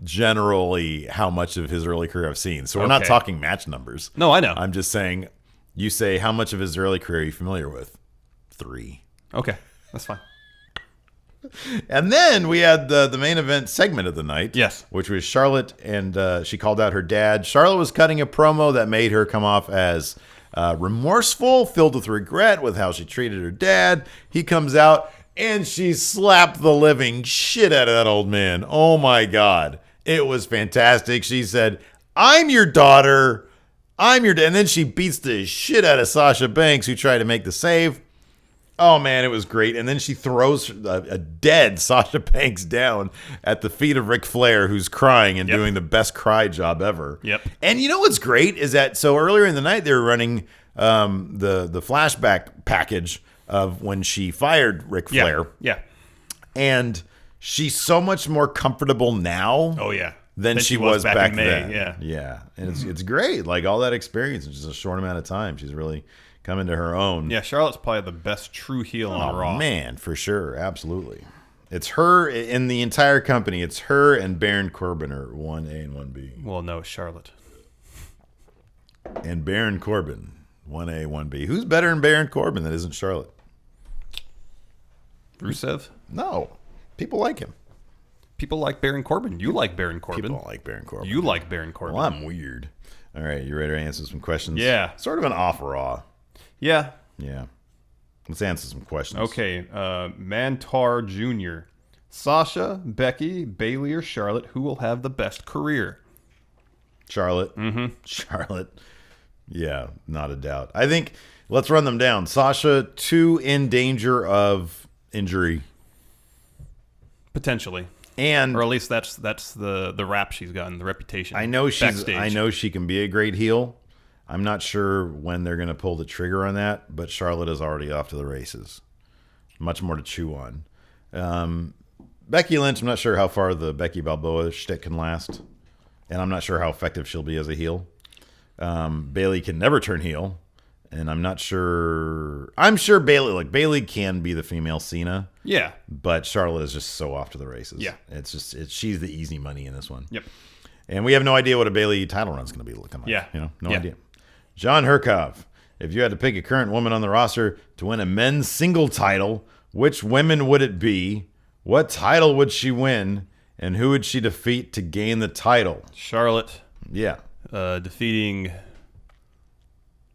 generally how much of his early career I've seen. So we're not talking match numbers. No, I know. I'm just saying, you say, how much of his early career are you familiar with? 3. Okay, that's fine. And then we had the main event segment of the night. Yes. Which was Charlotte, and she called out her dad. Charlotte was cutting a promo that made her come off as remorseful, filled with regret with how she treated her dad. He comes out and she slapped the living shit out of that old man. Oh my God. It was fantastic. She said, I'm your daughter. I'm your dad. And then she beats the shit out of Sasha Banks, who tried to make the save. Oh, man, it was great. And then she throws a dead Sasha Banks down at the feet of Ric Flair, who's crying and doing the best cry job ever. Yep. And you know what's great is that, so earlier in the night, they were running the flashback package of when she fired Ric Flair. Yeah. And she's so much more comfortable now. Oh, yeah. Than she was back in May. then. Yeah. Yeah. And it's great. Like, all that experience in just a short amount of time. She's really come into her own. Yeah, Charlotte's probably the best true heel on Raw. Man, for sure. Absolutely. It's her in the entire company. It's her and Baron Corbin are 1A and 1B. Well, no, Charlotte. And Baron Corbin, 1A, 1B. Who's better than Baron Corbin that isn't Charlotte? Rusev? No. People like him. People like Baron Corbin. You like Baron Corbin. People don't like Baron Corbin. You like Baron Corbin. Well, I'm weird. All right, you ready to answer some questions? Yeah. Sort of an off Raw. Yeah. Yeah. Let's answer some questions. Okay. Mantar Jr. Sasha, Becky, Bailey, or Charlotte, who will have the best career? Charlotte. Mm-hmm. Charlotte. Yeah, not a doubt. I think, let's run them down. Sasha, too in danger of injury. Potentially. And or at least that's the rap she's gotten, the reputation. I know backstage. I know she can be a great heel. I'm not sure when they're going to pull the trigger on that, but Charlotte is already off to the races. Much more to chew on. Becky Lynch, I'm not sure how far the Becky Balboa shtick can last, and I'm not sure how effective she'll be as a heel. Bailey can never turn heel, and I'm not sure. I'm sure Bailey can be the female Cena. Yeah, but Charlotte is just so off to the races. Yeah, she's the easy money in this one. Yep. And we have no idea what a Bailey title run is going to be looking like. Yeah, no idea. John Herkov, if you had to pick a current woman on the roster to win a men's single title, which women would it be? What title would she win? And who would she defeat to gain the title? Charlotte. Yeah. Defeating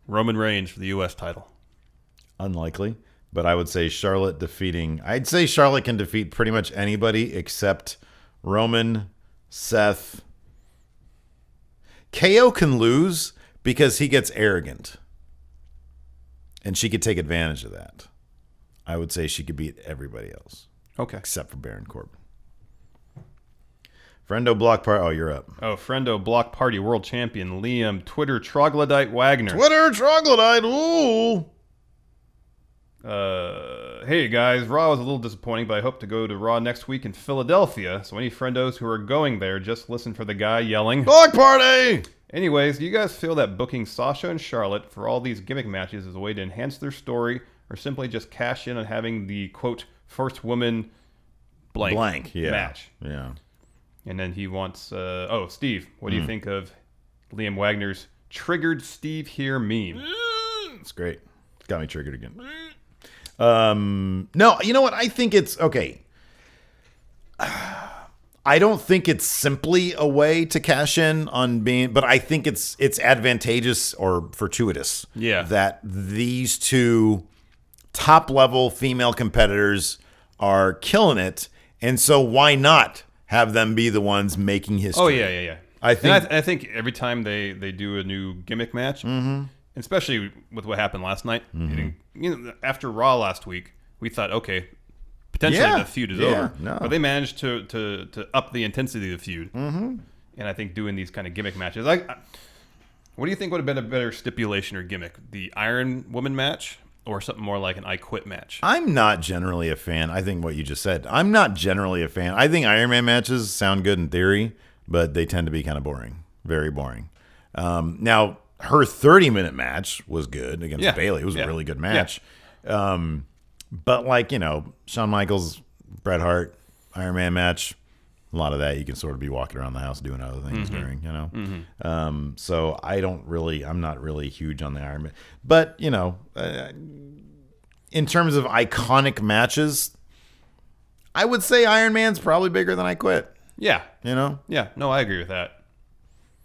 Roman Reigns for the U.S. title. Unlikely, but I would say Charlotte defeating... I'd say Charlotte can defeat pretty much anybody except Roman, Seth. KO can lose because he gets arrogant. And she could take advantage of that. I would say she could beat everybody else. Okay. Except for Baron Corbin. Friendo Block Party. Oh, you're up. Oh, Friendo Block Party World Champion Liam Twitter Troglodyte Wagner. Twitter Troglodyte. Ooh. Hey guys, Raw was a little disappointing, but I hope to go to Raw next week in Philadelphia. So any friendos who are going there, just listen for the guy yelling Block Party. Anyways, do you guys feel that booking Sasha and Charlotte for all these gimmick matches is a way to enhance their story, or simply just cash in on having the quote first woman blank match? Yeah. And then he wants, Steve, what do you think of Liam Wagner's triggered Steve here meme? It's great. Got me triggered again. No, you know what? I think it's okay. I don't think it's simply a way to cash in on being, but I think it's advantageous or fortuitous. Yeah. That these two top level female competitors are killing it, and so why not have them be the ones making history? Oh yeah. I think every time they do a new gimmick match, especially with what happened last night, after Raw last week, we thought, okay, potentially the feud is over. No. But they managed to up the intensity of the feud. Mm-hmm. And I think doing these kind of gimmick matches, what do you think would have been a better stipulation or gimmick? The Iron Woman match or something more like an I Quit match? I'm not generally a fan. I think what you just said. I'm not generally a fan. I think Iron Man matches sound good in theory, but they tend to be kind of boring. Very boring. Now, her 30-minute match was good against Bailey. It was a really good match. Yeah. But Shawn Michaels, Bret Hart, Iron Man match, a lot of that you can sort of be walking around the house doing other things during, So I'm not really huge on the Iron Man. But, in terms of iconic matches, I would say Iron Man's probably bigger than I Quit. Yeah. Yeah, no, I agree with that.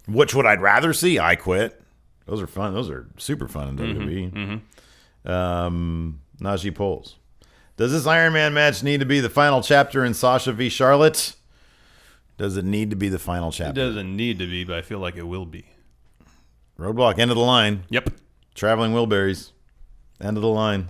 Which would I'd rather see? I Quit. Those are fun. Those are super fun in WWE. Najee Poles. Does this Iron Man match need to be the final chapter in Sasha v. Charlotte? Does it need to be the final chapter? It doesn't need to be, but I feel like it will be. Roadblock, end of the line. Yep. Traveling Wilburys, end of the line.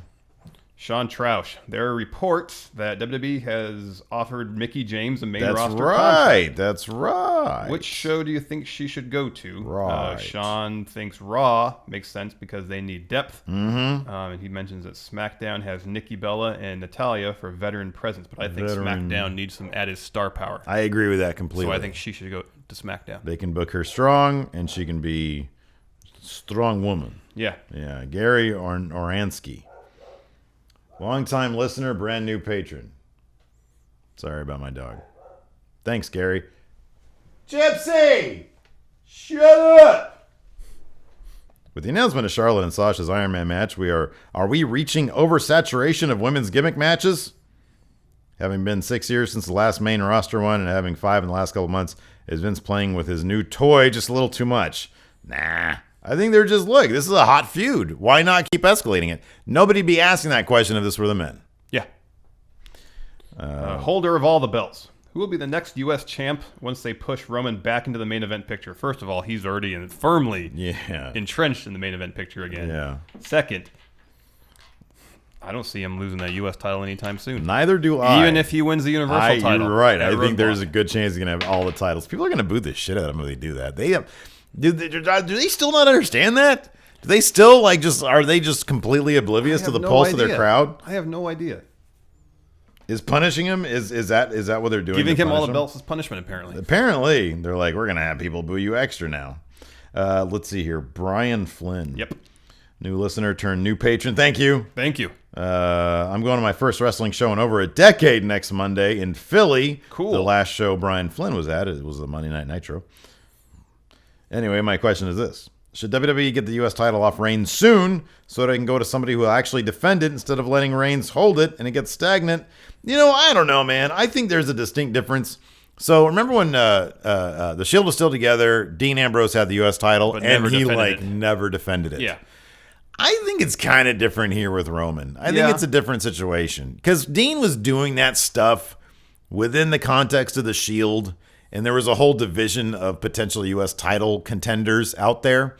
Sean Troush. There are reports that WWE has offered Mickie James a main roster contract. contract. That's right. Which show do you think she should go to? Right. Sean thinks Raw makes sense because they need depth. Mm-hmm. And he mentions that SmackDown has Nikki Bella and Natalya for veteran presence, but I think SmackDown needs some added star power. I agree with that completely. So I think she should go to SmackDown. They can book her strong, and she can be strong woman. Yeah. Yeah. Gary Oransky. Long-time listener, brand new patron. Sorry about my dog. Thanks, Gary. Gypsy! Shut up! With the announcement of Charlotte and Sasha's Iron Man match, are we reaching oversaturation of women's gimmick matches? Having been 6 years since the last main roster one and having 5 in the last couple months, is Vince playing with his new toy just a little too much? Nah. I think they're just, look, this is a hot feud. Why not keep escalating it? Nobody'd be asking that question if this were the men. Yeah. Holder of all the belts. Who will be the next U.S. champ once they push Roman back into the main event picture? First of all, he's already firmly entrenched in the main event picture again. Yeah. Second, I don't see him losing that U.S. title anytime soon. Neither do I. Even if he wins the Universal title. You're right. I think there's a good chance he's going to have all the titles. People are going to boo the shit out of him if they do that. Do they still not understand that? Do they still are they just completely oblivious to the pulse of their crowd? I have no idea. Is punishing him is that what they're doing? Giving him all the belts is punishment, apparently. Apparently, they're like, we're gonna have people boo you extra now. Let's see here, Brian Flynn. Yep. New listener turned new patron. Thank you. Thank you. I'm going to my first wrestling show in over a decade next Monday in Philly. Cool. The last show Brian Flynn was at, it was the Monday Night Nitro. Anyway, my question is this. Should WWE get the U.S. title off Reigns soon so they can go to somebody who will actually defend it instead of letting Reigns hold it and it gets stagnant? I don't know, man. I think there's a distinct difference. So remember when the Shield was still together, Dean Ambrose had the U.S. title, But and he never defended it. Yeah. I think it's kind of different here with Roman. I think it's a different situation because Dean was doing that stuff within the context of the Shield. And there was a whole division of potential U.S. title contenders out there.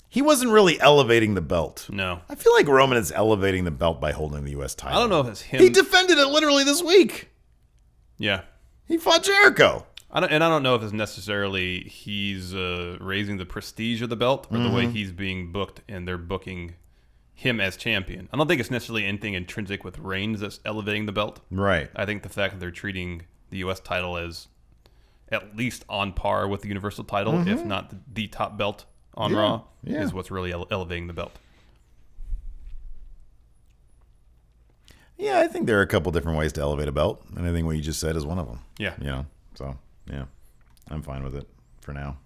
He wasn't really elevating the belt. No. I feel like Roman is elevating the belt by holding the U.S. title. I don't know if it's him. He defended it literally this week. Yeah. He fought Jericho. I don't know if it's necessarily he's raising the prestige of the belt or the way he's being booked and they're booking him as champion. I don't think it's necessarily anything intrinsic with Reigns that's elevating the belt. Right. I think the fact that they're treating the U.S. title as at least on par with the Universal title, if not the top belt on Raw, is what's really elevating the belt. Yeah, I think there are a couple different ways to elevate a belt, and I think what you just said is one of them. Yeah. So, yeah, I'm fine with it for now.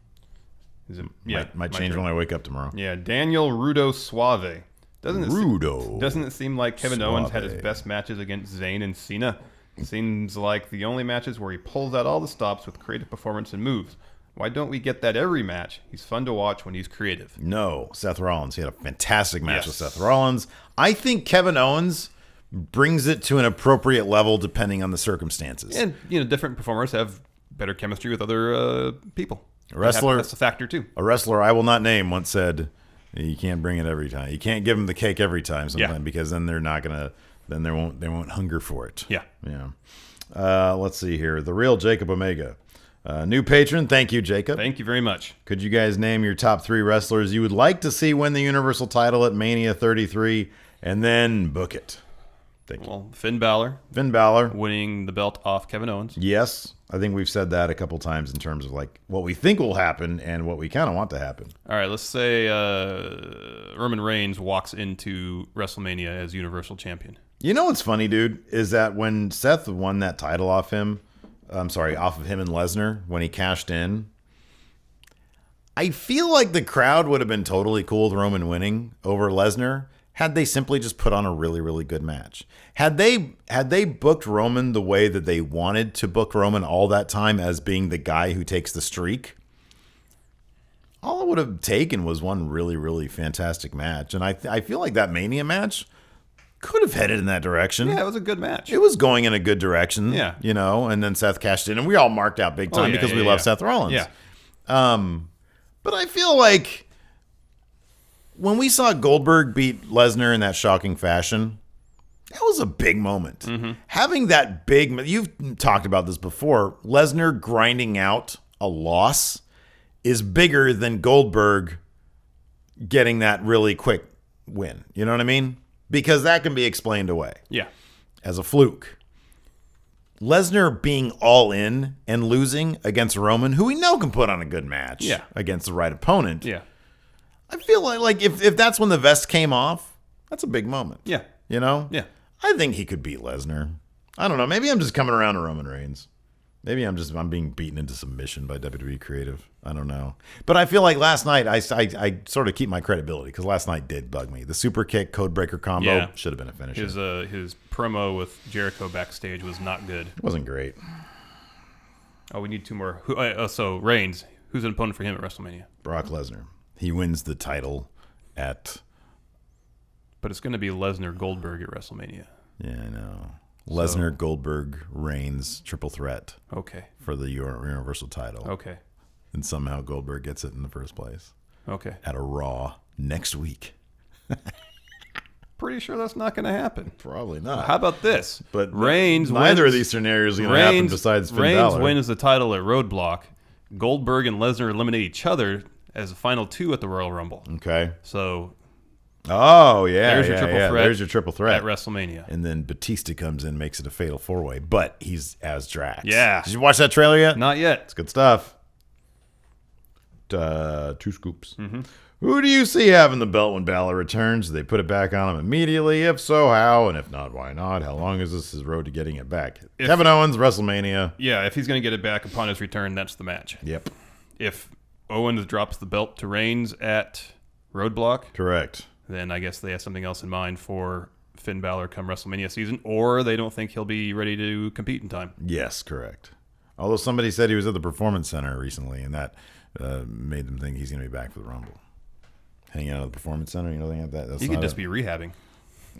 Might change sure. when I wake up tomorrow. Yeah, Daniel Rudo Suave. Doesn't it seem like Kevin Suave. Owens had his best matches against Zayn and Cena? Seems like the only matches where he pulls out all the stops with creative performance and moves. Why don't we get that every match? He's fun to watch when he's creative. No, Seth Rollins. He had a fantastic match with Seth Rollins. I think Kevin Owens brings it to an appropriate level depending on the circumstances. And, different performers have better chemistry with other people. A wrestler, that's a factor, too. A wrestler I will not name once said, you can't bring it every time. You can't give them the cake every time sometimes because then they're not going to, then they won't hunger for it. Yeah. Yeah. Let's see here. The Real Jacob Omega. New patron. Thank you, Jacob. Thank you very much. Could you guys name your top 3 wrestlers you would like to see win the Universal title at Mania 33 and then book it? Thank you. Well, Finn Balor. Winning the belt off Kevin Owens. Yes. I think we've said that a couple times in terms of like what we think will happen and what we kind of want to happen. All right, let's say Roman Reigns walks into WrestleMania as Universal Champion. You know what's funny, dude, is that when Seth won that title off of him and Lesnar, when he cashed in, I feel like the crowd would have been totally cool with Roman winning over Lesnar had they simply just put on a really, really good match. Had they booked Roman the way that they wanted to book Roman all that time as being the guy who takes the streak, all it would have taken was one really, really fantastic match. And I feel like that Mania match could have headed in that direction. Yeah, it was a good match. It was going in a good direction. Yeah. You know, and then Seth cashed in, and we all marked out big time because we love Seth Rollins. Yeah. But I feel like when we saw Goldberg beat Lesnar in that shocking fashion, that was a big moment. Mm-hmm. Having that big, you've talked about this before, Lesnar grinding out a loss is bigger than Goldberg getting that really quick win. You know what I mean? Because that can be explained away. Yeah. As a fluke. Lesnar being all in and losing against Roman, who we know can put on a good match against the right opponent. Yeah. I feel like if that's when the vest came off, that's a big moment. Yeah. You know? Yeah. I think he could beat Lesnar. I don't know. Maybe I'm just coming around to Roman Reigns. Maybe I'm being beaten into submission by WWE Creative. I don't know. But I feel like last night I sort of keep my credibility because last night did bug me. The super kick codebreaker combo should have been a finisher. His promo with Jericho backstage was not good. It wasn't great. Oh, we need two more. So Reigns, who's an opponent for him at WrestleMania? Brock Lesnar. He wins the title at... But it's going to be Lesnar Goldberg at WrestleMania. Yeah, I know. Lesnar, Goldberg, Reigns, triple threat. Okay. For the Universal title. Okay. And somehow Goldberg gets it in the first place. Okay. At a Raw next week. Pretty sure that's not going to happen. Probably not. How about this? But Reigns neither of these scenarios are going to happen besides Finn Balor. Reigns wins the title at Roadblock. Goldberg and Lesnar eliminate each other as the final two at the Royal Rumble. Okay. So... Oh, yeah. There's your triple threat. There's your triple threat. At WrestleMania. And then Batista comes in, makes it a fatal four-way, but he's as Drax. Yeah. Did you watch that trailer yet? Not yet. It's good stuff. 2 scoops. Mm-hmm. Who do you see having the belt when Balor returns? Do they put it back on him immediately? If so, how? And if not, why not? How long is this his road to getting it back? Kevin Owens, WrestleMania. Yeah, if he's going to get it back upon his return, that's the match. Yep. If Owens drops the belt to Reigns at Roadblock. Correct. Then I guess they have something else in mind for Finn Balor come WrestleMania season, or they don't think he'll be ready to compete in time. Yes, correct. Although somebody said he was at the Performance Center recently, and that made them think he's going to be back for the Rumble. Hanging out at the Performance Center, you know, they have that. That's he could just be rehabbing.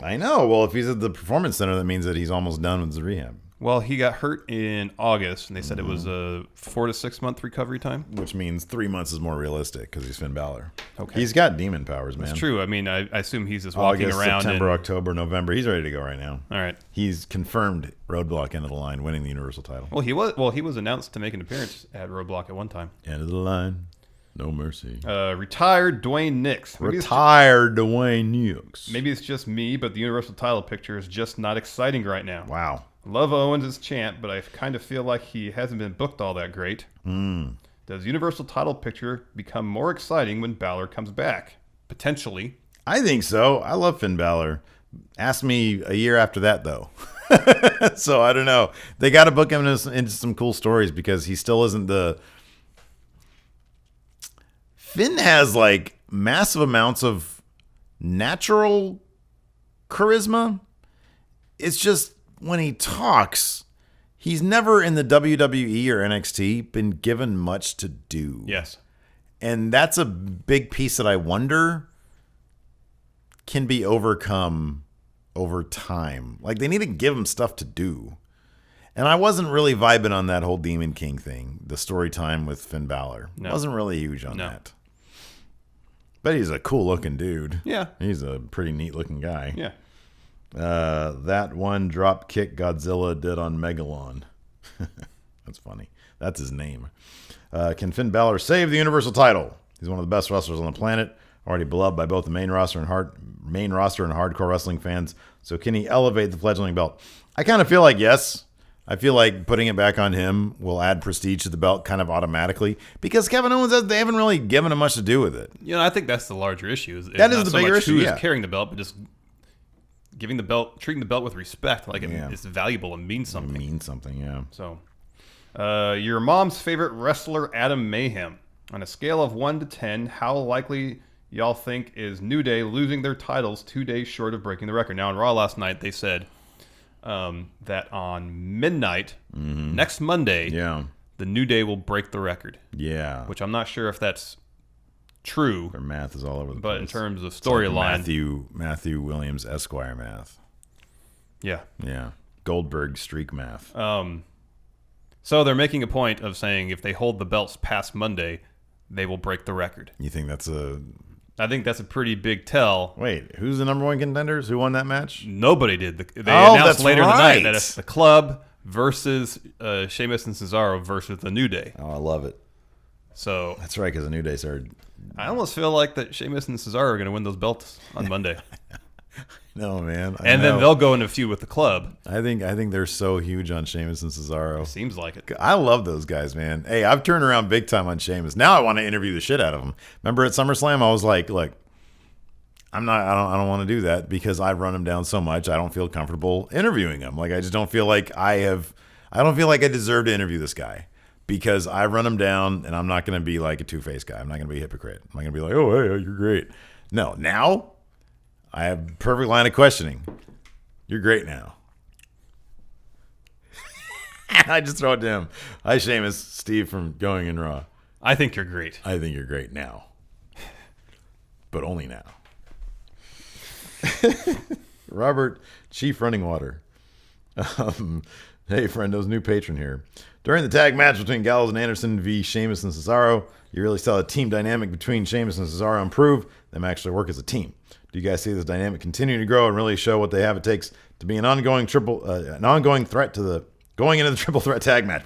I know. Well, if he's at the Performance Center, that means that he's almost done with his rehab. Well, he got hurt in August, and they said it was a 4 to 6 month recovery time. Which means 3 months is more realistic because he's Finn Balor. Okay. He's got demon powers, man. That's true. I mean, I assume he's just walking August, around. September, October, November. He's ready to go right now. All right. He's confirmed Roadblock end of the line, winning the Universal title. Well, he was announced to make an appearance at Roadblock at one time. End of the line. No mercy. Retired Dwayne Nix. Retired Dwayne Nix. Maybe it's just me, but the Universal title picture is just not exciting right now. Wow. Love Owens as champ, but I kind of feel like he hasn't been booked all that great. Does Universal title picture become more exciting when Balor comes back? Potentially. I think so. I love Finn Balor. Ask me a year after that, though. So I don't know. They got to book him into some cool stories because he still isn't the... Finn has like massive amounts of natural charisma. It's just when he talks, he's never in the WWE or NXT been given much to do. Yes. And that's a big piece that I wonder can be overcome over time. Like they need to give him stuff to do. And I wasn't really vibing on that whole Demon King thing, the story time with Finn Balor. No. Wasn't really huge on that. But he's a cool looking dude. Yeah. He's a pretty neat looking guy. Yeah. That one drop kick Godzilla did on Megalon. That's funny. That's his name. Can Finn Balor save the Universal title? He's one of the best wrestlers on the planet, already beloved by both the main roster and hardcore wrestling fans. So can he elevate the fledgling belt? I kind of feel like yes. I feel like putting it back on him will add prestige to the belt kind of automatically because Kevin Owens, they haven't really given him much to do with it. You know, I think that's the larger issue. That is the bigger issue. Who is carrying the belt, but just giving the belt, treating the belt with respect, like it's valuable and means something. It means something, yeah. So, your mom's favorite wrestler, Adam Mayhem. On a scale of 1 to 10, how likely y'all think is New Day losing their titles 2 days short of breaking the record? Now, on Raw last night, they said that on midnight next Monday, the New Day will break the record. Yeah. Which I'm not sure if that's true. Their math is all over the place. But in terms of storyline, Matthew Williams Esquire math. Yeah. Yeah. Goldberg streak math. So they're making a point of saying if they hold the belts past Monday, they will break the record. You think that's a... I think that's a pretty big tell. Wait, who's the number one contenders? Who won that match? Nobody did. They announced later in the night that it's the Club versus Sheamus and Cesaro versus the New Day. Oh, I love it. So that's right, because the New Day started... I almost feel like that Sheamus and Cesaro are going to win those belts on Monday. No, man. And then they'll go into a feud with the Club. I think they're so huge on Sheamus and Cesaro. It seems like it. I love those guys, man. Hey, I've turned around big time on Sheamus. Now I want to interview the shit out of him. Remember at SummerSlam, I was like, look, I don't want to do that because I've run him down so much. I don't feel comfortable interviewing him. Like I just don't feel like I don't feel like I deserve to interview this guy because I run him down and I'm not going to be like a two-faced guy. I'm not going to be a hypocrite. I'm not going to be like, oh, hey, you're great. No, now I have a perfect line of questioning. You're great now. I just throw it to him. Hi, Sheamus. Steve from Going in Raw. I think you're great. I think you're great now. But only now. Robert, Chief Running Water. Hey, friendos, new patron here. During the tag match between Gallows and Anderson v. Sheamus and Cesaro, you really saw the team dynamic between Sheamus and Cesaro improve. Them actually work as a team. Do you guys see this dynamic continuing to grow and really show what they have it takes to be an ongoing threat to the going into the triple threat tag match?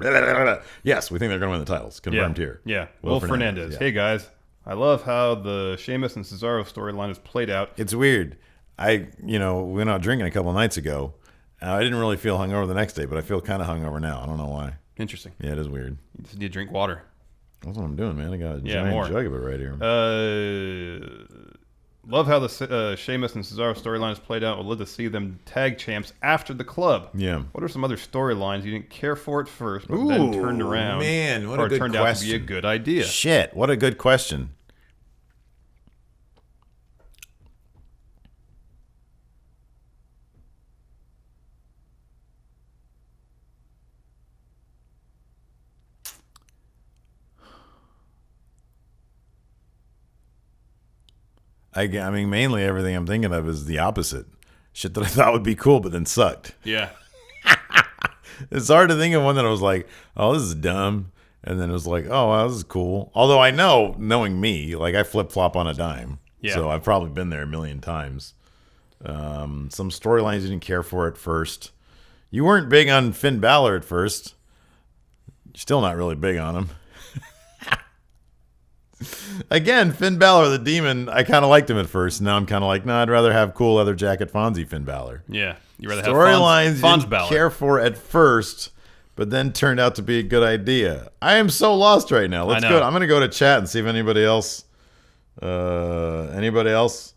Yes, we think they're going to win the titles. Confirmed here. Yeah. Will Fernandez. Yeah. Hey guys, I love how the Sheamus and Cesaro storyline is played out. It's weird. We went out drinking a couple nights ago. I didn't really feel hungover the next day, but I feel kind of hungover now. I don't know why. Interesting. Yeah, it is weird. You just need to drink water. That's what I'm doing, man. I got a giant jug of it right here. Love how the Sheamus and Cesaro storyline is played out. Would love to see them tag champs after the Club. Yeah. What are some other storylines you didn't care for at first, but then turned around? Man, what a good question. Or turned out to be a good idea? Shit, what a good question. I mean, mainly everything I'm thinking of is the opposite. Shit that I thought would be cool, but then sucked. Yeah. It's hard to think of one that I was like, oh, this is dumb. And then it was like, oh, wow, this is cool. Although I know, knowing me, like I flip-flop on a dime. Yeah. So I've probably been there a million times. Some storylines you didn't care for at first. You weren't big on Finn Balor at first. You're still not really big on him. Again, Finn Balor, the Demon, I kind of liked him at first. Now I'm kind of like, no, I'd rather have cool leather jacket Fonzie Finn Balor. Yeah, you rather have storylines Fonz you Balor. Care for at first, but then turned out to be a good idea. I am so lost right now. Let's go. I'm going to go to chat and see if anybody else. Anybody else?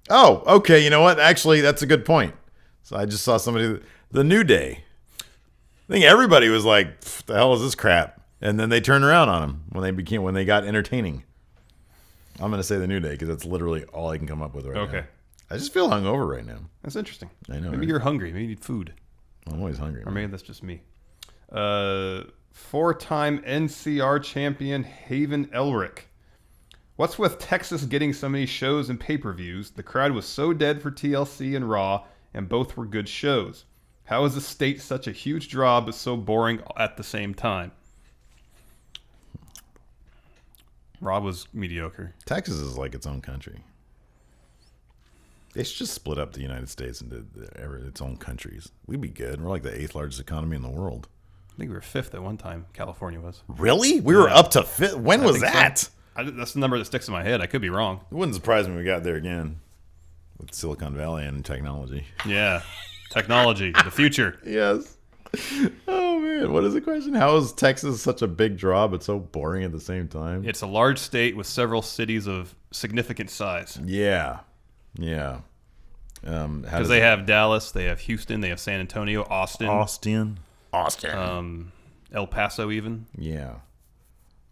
Oh, okay. You know what? Actually, that's a good point. So I just saw somebody. The New Day. I think everybody was like, "The hell is this crap?" And then they turned around on them when they got entertaining. I'm going to say the New Day because that's literally all I can come up with right now. Okay. I just feel hungover right now. That's interesting. I know. Maybe you're hungry. Maybe you need food. I'm always hungry. Or maybe that's just me. 4-time NCR champion Haven Elric. What's with Texas getting so many shows and pay-per-views? The crowd was so dead for TLC and Raw, and both were good shows. How is the state such a huge draw but so boring at the same time? Raw was mediocre. Texas is like its own country. They should just split up the United States into its own countries. We'd be good. We're like the 8th largest economy in the world. I think we were 5th at one time. California was. Really? We were up to 5th? When was that? So. That's the number that sticks in my head. I could be wrong. It wouldn't surprise me if we got there again with Silicon Valley and technology. Yeah. Technology. The future. Yes. Oh, man. What is the question? How is Texas such a big draw but so boring at the same time? It's a large state with several cities of significant size. Yeah. Yeah. Because they have Dallas, they have Houston, they have San Antonio, Austin. El Paso even. Yeah.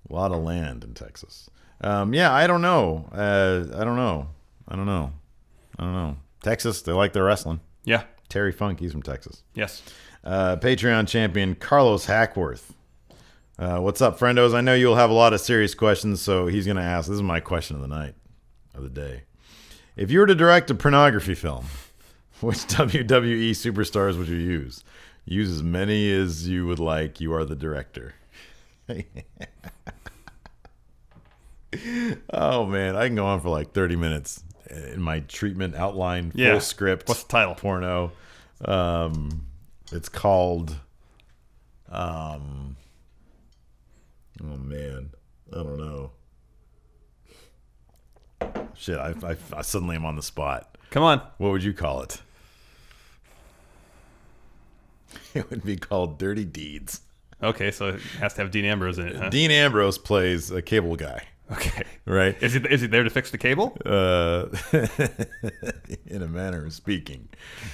A lot of land in Texas. Yeah, I don't know. I don't know. Texas, they like their wrestling. Yeah. Terry Funk, he's from Texas. Yes. Patreon champion Carlos Hackworth. What's up, friendos? I know you'll have a lot of serious questions, so he's going to ask. This is my question of the night, of the day. If you were to direct a pornography film, which WWE superstars would you use? Use as many as you would like. You are the director. Oh, man. I can go on for like 30 minutes in my treatment outline, full script. What's the title? Porno. It's called... oh, man. I don't know. Shit, I suddenly am on the spot. Come on. What would you call it? It would be called Dirty Deeds. Okay, so it has to have Dean Ambrose in it, huh? Dean Ambrose plays a cable guy. Okay. Right? Is he there to fix the cable? In a manner of speaking.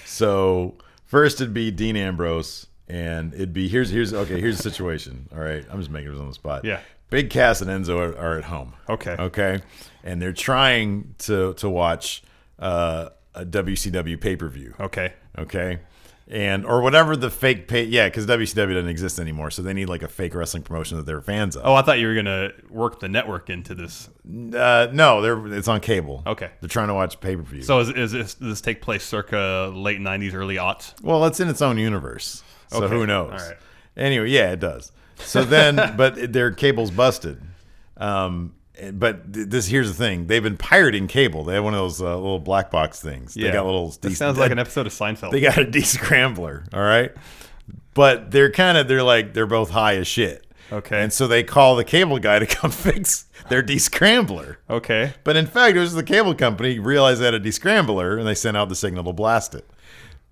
So first it'd be Dean Ambrose, and it'd be here's the situation. All right, I'm just making it on the spot. Yeah. Big Cass and Enzo are at home. Okay. And they're trying to watch a WCW pay-per-view. Okay. And or whatever the fake because WCW doesn't exist anymore, so they need like a fake wrestling promotion that they're fans of. Oh, I thought you were gonna work the network into this. No, it's on cable. Okay. They're trying to watch pay-per-view. So does this take place circa late 90s, early aughts? Well, it's in its own universe, so Okay. who knows? All right. Anyway, yeah, it does. So then, but their cable's busted. But here's the thing: they've been pirating cable. They have one of those little black box things. Yeah. They got little. That sounds like an episode of Seinfeld. They got a descrambler. All right, but they're both high as shit. Okay. And so they call the cable guy to come fix their descrambler. Okay. But in fact, it was the cable company realized they had a descrambler, and they sent out the signal to blast it.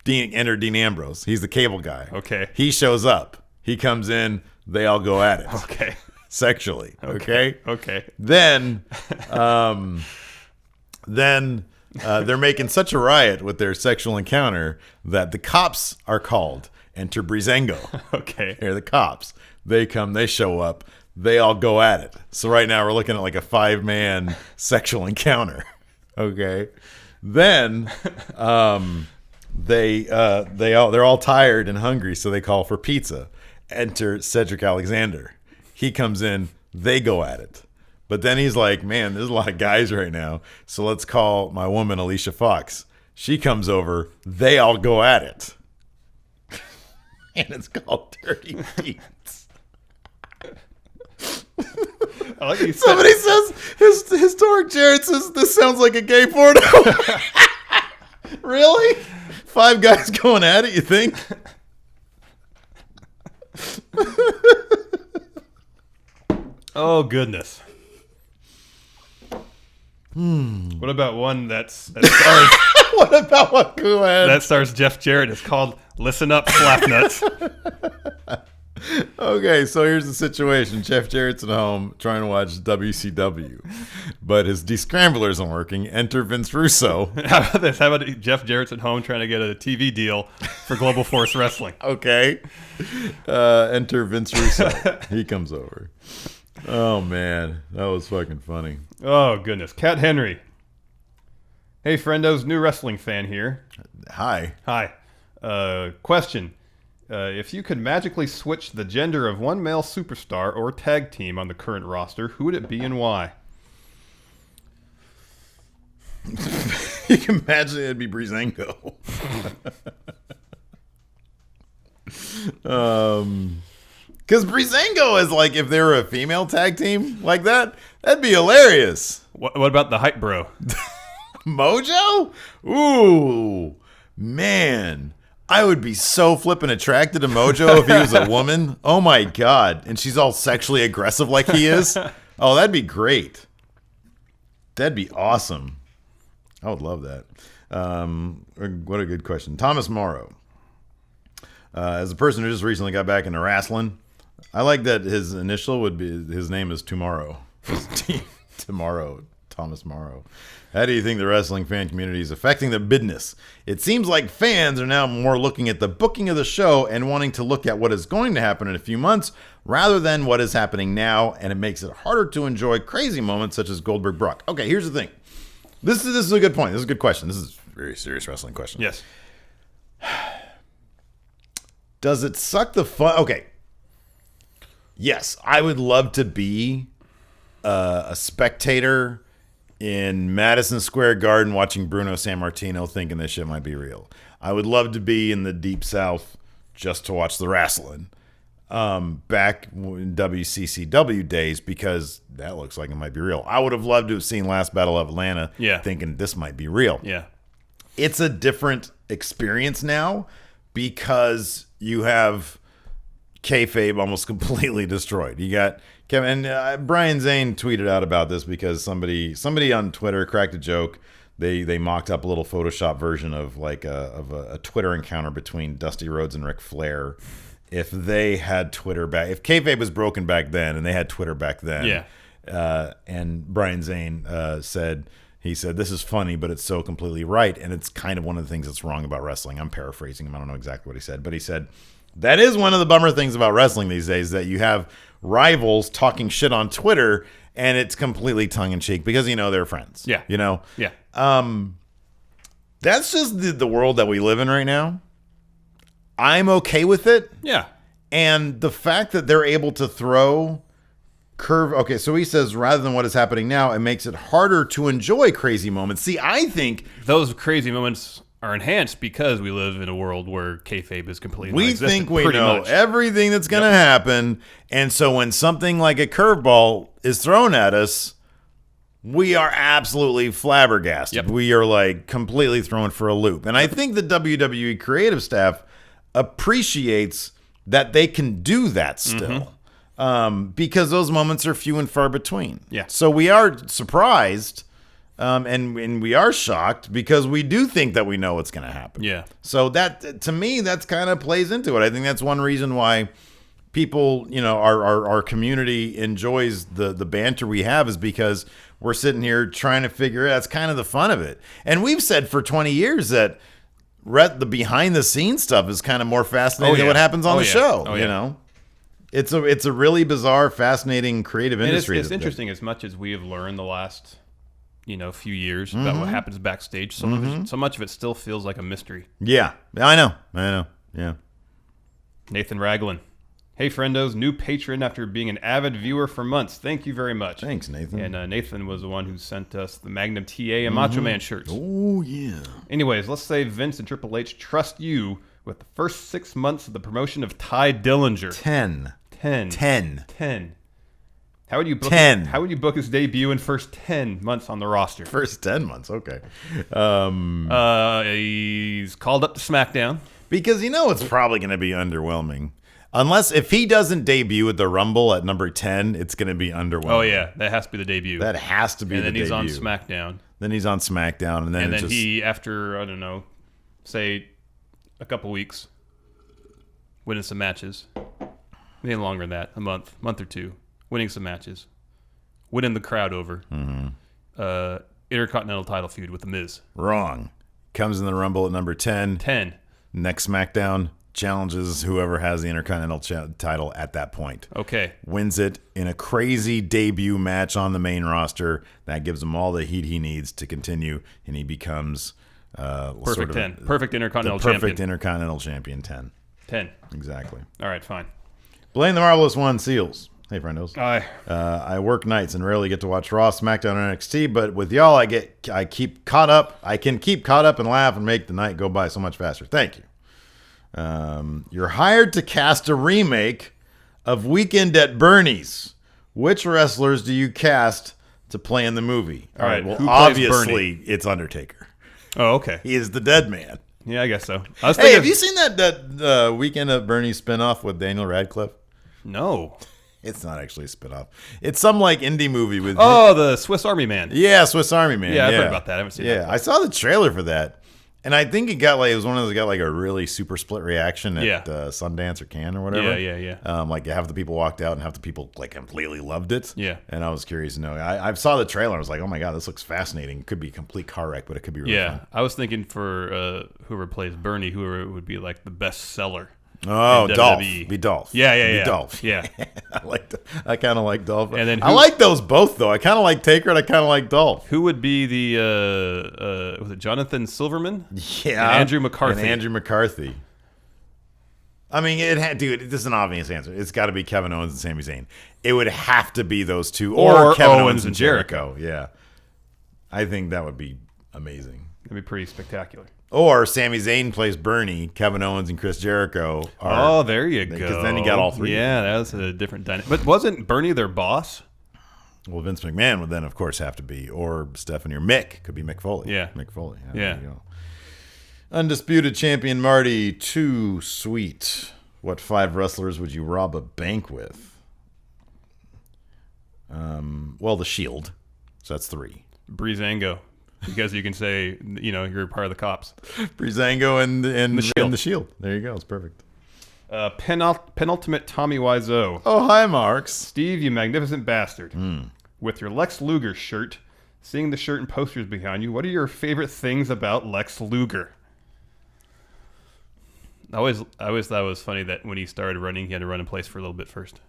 Enter Dean Ambrose. He's the cable guy. Okay. He shows up. He comes in. They all go at it. Okay. Sexually. Okay. Then they're making such a riot with their sexual encounter that the cops are called. Enter Breezango. Okay. They're the cops. They come. They show up. They all go at it. So right now we're looking at like a 5-man sexual encounter. Okay. Then they're all tired and hungry, so they call for pizza. Enter Cedric Alexander. He comes in. They go at it. But then he's like, man, there's a lot of guys right now, so let's call my woman Alicia Fox. She comes over. They all go at it. And it's called Dirty Deeds. I like you Somebody says, Historic Jared says, this sounds like a gay porno. Really? 5 guys going at it, you think? Oh, goodness. What about one that stars What about what? Go ahead. that stars Jeff Jarrett? It's called Listen Up, Slapnuts. Okay, so here's the situation. Jeff Jarrett's at home trying to watch WCW, but his descrambler isn't working. Enter Vince Russo. How about this? How about Jeff Jarrett's at home trying to get a TV deal for Global Force Wrestling? Okay. Enter Vince Russo. He comes over. Oh, man. That was fucking funny. Oh, goodness. Cat Henry. Hey, friendos. New wrestling fan here. Hi. Hi. Question. If you could magically switch the gender of one male superstar or tag team on the current roster, who would it be and why? You can imagine it'd be Breezango. Because Breezango is like, if they were a female tag team like that, that'd be hilarious. What about the hype bro? Mojo? Ooh, man. I would be so flippin' attracted to Mojo if he was a woman. Oh my God. And she's all sexually aggressive like he is. Oh, that'd be great. That'd be awesome. I would love that. What a good question. Thomas Morrow. As a person who just recently got back into wrestling, I like that his initial would be, his name is Tomorrow. Tomorrow. Thomas Morrow. How do you think the wrestling fan community is affecting the business? It seems like fans are now more looking at the booking of the show and wanting to look at what is going to happen in a few months rather than what is happening now, and it makes it harder to enjoy crazy moments such as Goldberg Brock. Okay, here's the thing. This is a good point. This is a good question. This is a very serious wrestling question. Yes. Does it suck the fun? Okay. Yes, I would love to be a spectator in Madison Square Garden watching Bruno Sammartino thinking this shit might be real. I would love to be in the Deep South just to watch the wrestling back in WCCW days because that looks like it might be real. I would have loved to have seen Last Battle of Atlanta thinking this might be real. Yeah. It's a different experience now because you have kayfabe almost completely destroyed. You got Kevin and Brian Zayn tweeted out about this because somebody on Twitter cracked a joke. They mocked up a little Photoshop version of like a Twitter encounter between Dusty Rhodes and Ric Flair. If they had Twitter back, if kayfabe was broken back then, and they had Twitter back then, and Brian Zayn said. He said, this is funny, but it's so completely right. And it's kind of one of the things that's wrong about wrestling. I'm paraphrasing him. I don't know exactly what he said. But he said, that is one of the bummer things about wrestling these days, that you have rivals talking shit on Twitter, and it's completely tongue-in-cheek because, they're friends. Yeah. Yeah. That's just the world that we live in right now. I'm okay with it. Yeah. And the fact that they're able to throw... curve. Okay, so he says rather than what is happening now, it makes it harder to enjoy crazy moments. See, I think those crazy moments are enhanced because we live in a world where kayfabe is completely we non-existent, think we know everything that's going to happen, and so when something like a curveball is thrown at us, we are absolutely flabbergasted. Yep. We are like completely thrown for a loop, and I think the WWE creative staff appreciates that they can do that still. Because those moments are few and far between. Yeah. So we are surprised, and we are shocked because we do think that we know what's going to happen. Yeah. So that, to me, that's kind of plays into it. I think that's one reason why people, our community enjoys the banter we have is because we're sitting here trying to figure it out. That's kind of the fun of it. And we've said for 20 years that the behind the scenes stuff is kind of more fascinating than what happens on the show, you know? It's a really bizarre, fascinating, creative industry. It's interesting as much as we have learned the last, few years about what happens backstage. So much of it still feels like a mystery. Yeah, I know. Yeah. Nathan Raglan. Hey, friendos, new patron after being an avid viewer for months. Thank you very much. Thanks, Nathan. And Nathan was the one who sent us the Magnum TA and Macho Man shirts. Oh, yeah. Anyways, let's say Vince and Triple H trust you with the first 6 months of the promotion of Ty Dillinger. 10. How would you book 10. How would you book his debut in first 10 months on the roster? First 10 months, okay. He's called up to SmackDown. Because it's probably going to be underwhelming. Unless if he doesn't debut at the Rumble at number 10, it's going to be underwhelming. Oh yeah, that has to be the debut. That has to be the debut. And then he's on SmackDown. Then he's on SmackDown, and then he, after I don't know, say a couple weeks, winning some matches. Maybe longer than that, a month or two, winning some matches, winning the crowd over. Intercontinental title feud with The Miz. Wrong. Comes in the Rumble at number 10. 10. Next SmackDown, challenges whoever has the Intercontinental title at that point. Okay. Wins it in a crazy debut match on the main roster. That gives him all the heat he needs to continue, and he becomes perfect 10. Perfect Intercontinental champion. Perfect Intercontinental champion 10. 10. Exactly. All right, fine. Blame the Marvelous One Seals. Hey, friendos. Hi. I work nights and rarely get to watch Raw, SmackDown, and NXT, but with y'all, I keep caught up. I can keep caught up and laugh and make the night go by so much faster. Thank you. You're hired to cast a remake of Weekend at Bernie's. Which wrestlers do you cast to play in the movie? All right. Well, who plays obviously, Bernie? It's Undertaker. Oh, okay. He is the dead man. Yeah, I guess so. Hey, have you seen that Weekend at Bernie's spinoff with Daniel Radcliffe? No. It's not actually a spinoff. It's some like indie movie with the Swiss Army Man. Yeah, Swiss Army Man. Yeah, I've heard about that. I haven't seen that. Yeah, I saw the trailer for that. And I think it was one of those that got like a really super split reaction at Sundance or Cannes or whatever. Yeah. Like half the people walked out and half the people like completely loved it. Yeah. And I was curious to know. I saw the trailer. I was like, oh my God, this looks fascinating. It could be a complete car wreck, but it could be really fun. I was thinking for whoever plays Bernie, whoever would be like the best seller. Oh, Dolph. WWE. Be Dolph. Yeah. Be Dolph. Yeah. I kind of like Dolph. And then I like those both, though. I kind of like Taker and I kind of like Dolph. Who would be the, was it Jonathan Silverman? Yeah. And Andrew McCarthy. I mean, dude, this is an obvious answer. It's got to be Kevin Owens and Sami Zayn. It would have to be those two. Or Kevin Owens and Jericho. Yeah. I think that would be amazing. It'd be pretty spectacular. Or Sami Zayn plays Bernie, Kevin Owens and Chris Jericho are... there you go. Because then you got all three. Yeah, that was a different dynamic. But wasn't Bernie their boss? Well, Vince McMahon would then, of course, have to be, or Stephanie, or Mick. Could be Mick Foley. Yeah. Mick Foley. Yeah. There you go. Undisputed champion Marty, too sweet. What 5 wrestlers would you rob a bank with? Well, the Shield. So that's 3. Breezango. Because you can say, you're part of the cops. Breezango and the Shield. And the Shield. There you go. It's perfect. Penultimate Tommy Wiseau. Oh, hi, Marks. Steve, you magnificent bastard. With your Lex Luger shirt, seeing the shirt and posters behind you, what are your favorite things about Lex Luger? I always thought it was funny that when he started running, he had to run in place for a little bit first.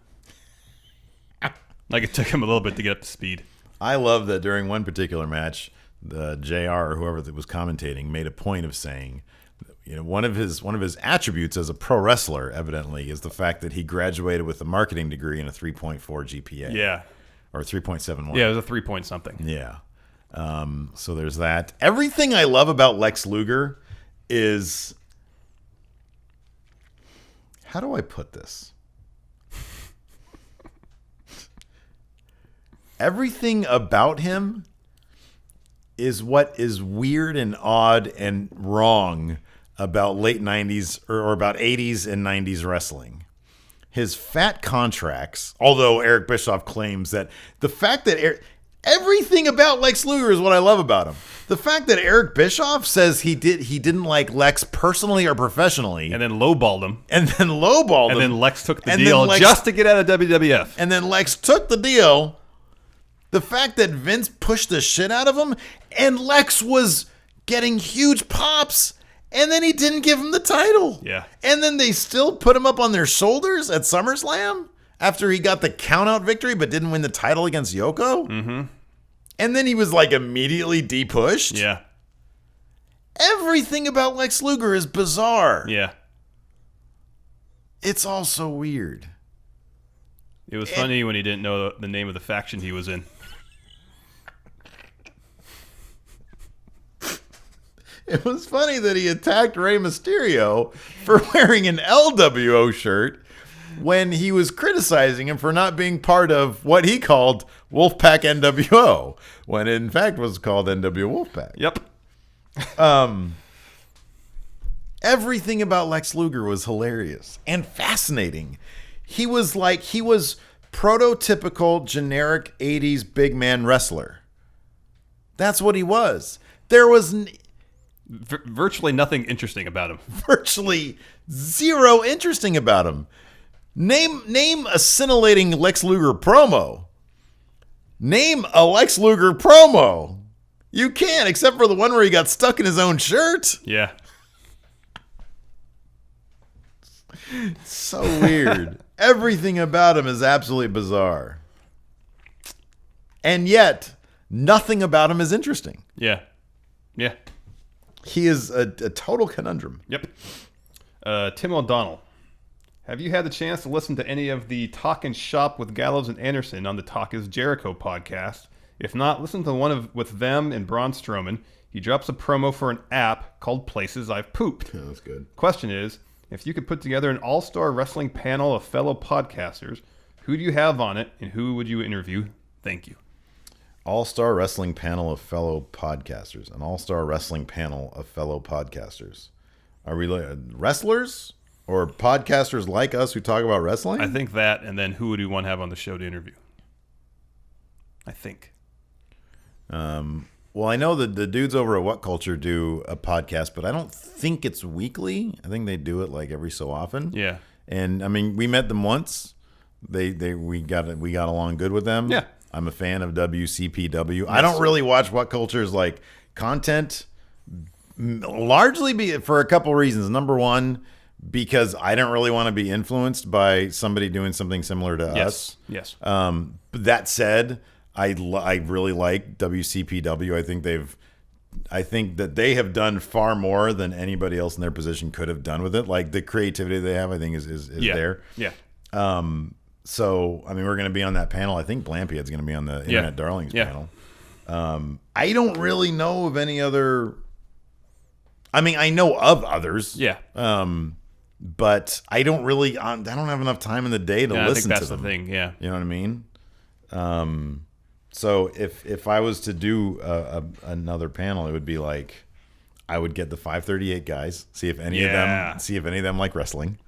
Like it took him a little bit to get up to speed. I love that during one particular match, the JR or whoever that was commentating made a point of saying, one of his attributes as a pro wrestler, evidently, is the fact that he graduated with a marketing degree and a 3.4 GPA. Yeah. Or 3.71. Yeah, it was a 3 point something. Yeah. So there's that. Everything I love about Lex Luger is... How do I put this? Everything about him is what is weird and odd and wrong about late 90s or about 80s and 90s wrestling. His fat contracts, although Eric Bischoff claims that the fact that everything about Lex Luger is what I love about him. The fact that Eric Bischoff says he didn't like Lex personally or professionally. And then lowballed him. And then Lex took the deal just to get out of WWF. And then Lex took the deal. The fact that Vince pushed the shit out of him and Lex was getting huge pops and then he didn't give him the title. Yeah. And then they still put him up on their shoulders at SummerSlam after he got the count-out victory but didn't win the title against Yoko. Mm-hmm. And then he was like immediately de-pushed. Yeah. Everything about Lex Luger is bizarre. Yeah. It's all so weird. It was funny when he didn't know the name of the faction he was in. It was funny that he attacked Rey Mysterio for wearing an LWO shirt when he was criticizing him for not being part of what he called Wolfpack NWO, when it in fact was called NW Wolfpack. Yep. Everything about Lex Luger was hilarious and fascinating. He was prototypical generic 80s big man wrestler. That's what he was. There was virtually nothing interesting about him. Virtually zero interesting about him. Name a scintillating Lex Luger promo. Name a Lex Luger promo. You can't, except for the one where he got stuck in his own shirt. Yeah. So weird. Everything about him is absolutely bizarre. And yet, nothing about him is interesting. Yeah. Yeah. He is a total conundrum. Yep. Tim O'Donnell. Have you had the chance to listen to any of the Talk and Shop with Gallows and Anderson on the Talk is Jericho podcast? If not, listen to one with them and Braun Strowman. He drops a promo for an app called Places I've Pooped. Yeah, that's good. Question is, if you could put together an all-star wrestling panel of fellow podcasters, who do you have on it and who would you interview? Thank you. All-star wrestling panel of fellow podcasters. An all-star wrestling panel of fellow podcasters. Are we wrestlers or podcasters like us who talk about wrestling? I think that, and then who would you want to have on the show to interview? I think. Well, I know that the dudes over at What Culture do a podcast, but I don't think it's weekly. I think they do it like every so often. Yeah. And I mean, we met them once. We got along good with them. Yeah. I'm a fan of WCPW. Yes. I don't really watch What Culture's like content, largely for a couple reasons. Number one, because I don't really want to be influenced by somebody doing something similar to us. Yes. But that said, I really like WCPW. I think that they have done far more than anybody else in their position could have done with it. Like the creativity they have, I think is there. Yeah. So I mean, we're going to be on that panel. I think Blampied's going to be on the Internet Darlings panel. I don't really know of any other. I mean, I know of others. Yeah. But I don't really. I don't have enough time in the day to listen to them. I think that's the thing. Yeah. You know what I mean? So if I was to do another panel, it would be like I would get the 538 guys, see if any of them like wrestling.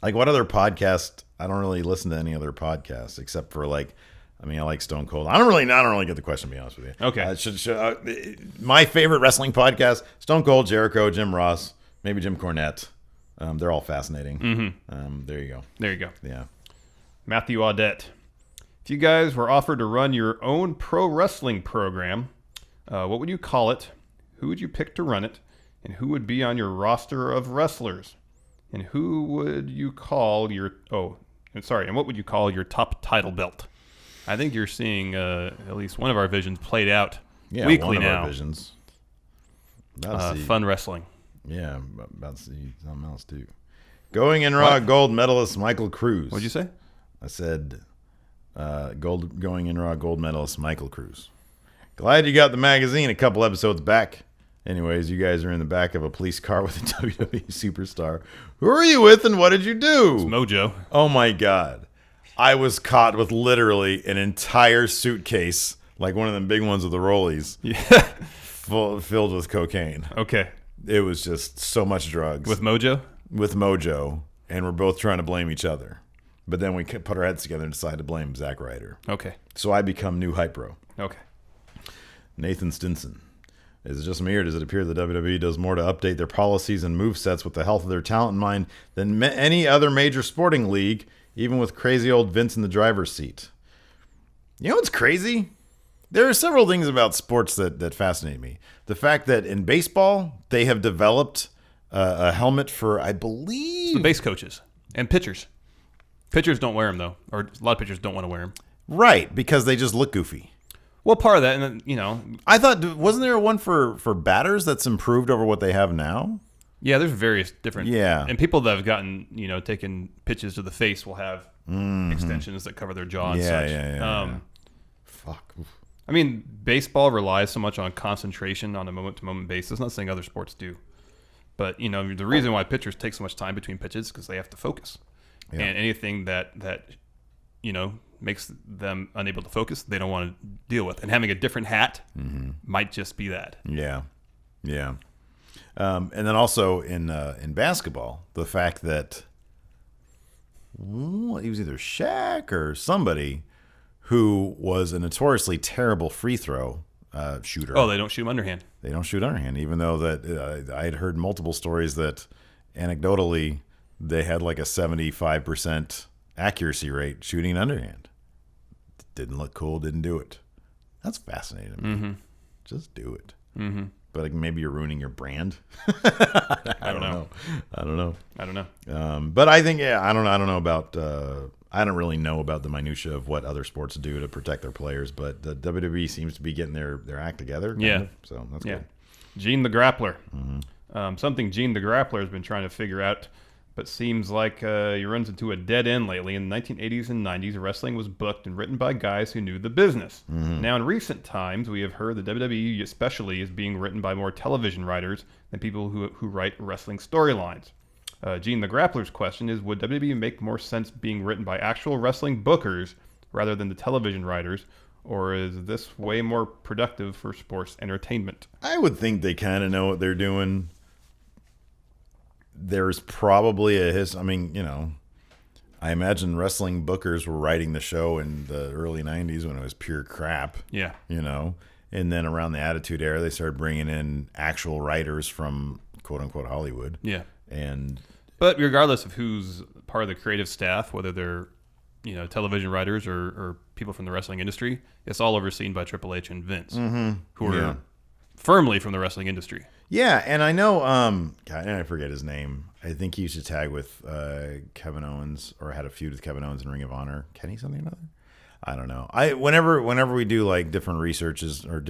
Like what other podcast? I don't really listen to any other podcasts except for like, I mean, I like Stone Cold. I don't really get the question, to be honest with you. Okay. My favorite wrestling podcast: Stone Cold, Jericho, Jim Ross, maybe Jim Cornette. They're all fascinating. Mm-hmm. There you go. Yeah. Matthew Audette. If you guys were offered to run your own pro wrestling program, what would you call it? Who would you pick to run it? And who would be on your roster of wrestlers? And who would you call your and what would you call your top title belt? I think you're seeing at least one of our visions played out weekly one of now. Our visions. Fun wrestling. Yeah, about to see something else too. Going in Raw gold medalist Michael Cruz. What'd you say? I said going in Raw gold medalist Michael Cruz. Glad you got the magazine a couple episodes back. Anyways, you guys are in the back of a police car with a WWE superstar. Who are you with and what did you do? It's Mojo. Oh my God. I was caught with literally an entire suitcase, like one of them big ones with the rollies, filled with cocaine. Okay. It was just so much drugs. With Mojo? With Mojo, and we're both trying to blame each other. But then we put our heads together and decided to blame Zack Ryder. Okay. So I become new hype bro. Okay. Nathan Stinson. Is it just me, or does it appear the WWE does more to update their policies and movesets with the health of their talent in mind than any other major sporting league, even with crazy old Vince in the driver's seat? You know what's crazy? There are several things about sports that fascinate me. The fact that in baseball, they have developed a helmet for, I believe... The base coaches and pitchers. Pitchers don't wear them, though. Or a lot of pitchers don't want to wear them. Right, because they just look goofy. Well, part of that, and then, you know... I thought, wasn't there one for batters that's improved over what they have now? Yeah, there's various different... Yeah. And people that have gotten, taken pitches to the face will have extensions that cover their jaw and such. Yeah. Fuck. I mean, baseball relies so much on concentration on a moment-to-moment basis. Not saying other sports do. But, the reason why pitchers take so much time between pitches is because they have to focus. Yeah. And anything that makes them unable to focus, they don't want to deal with. And having a different hat might just be that. Yeah. And then also in basketball, the fact that he was either Shaq or somebody who was a notoriously terrible free throw shooter. Oh, they don't shoot underhand. They don't shoot underhand, even though that I had heard multiple stories that anecdotally they had like a 75% accuracy rate shooting underhand. Didn't look cool, didn't do it. That's fascinating to me. Just do it. But like maybe you're ruining your brand. I don't know. But I think, I don't know about... I don't really know about the minutia of what other sports do to protect their players, but the WWE seems to be getting their act together. Yeah. So that's good. Gene the Grappler. Something Gene the Grappler has been trying to figure out, but seems like he runs into a dead end lately. In the 1980s and 90s, wrestling was booked and written by guys who knew the business. Now, in recent times, we have heard the WWE especially is being written by more television writers than people who write wrestling storylines. Gene the Grappler's question is, would WWE make more sense being written by actual wrestling bookers rather than the television writers, or is this way more productive for sports entertainment? I would think they kind of know what they're doing. There's probably I imagine wrestling bookers were writing the show in the early 90s when it was pure crap. Yeah. You know? And then around the Attitude Era, they started bringing in actual writers from quote-unquote Hollywood. Yeah. But regardless of who's part of the creative staff, whether they're television writers or people from the wrestling industry, it's all overseen by Triple H and Vince, who are firmly from the wrestling industry. Yeah, and I know, God, I forget his name. I think he used to tag with Kevin Owens, or had a feud with Kevin Owens in Ring of Honor. Kenny something or another? I don't know. Whenever we do like different researches or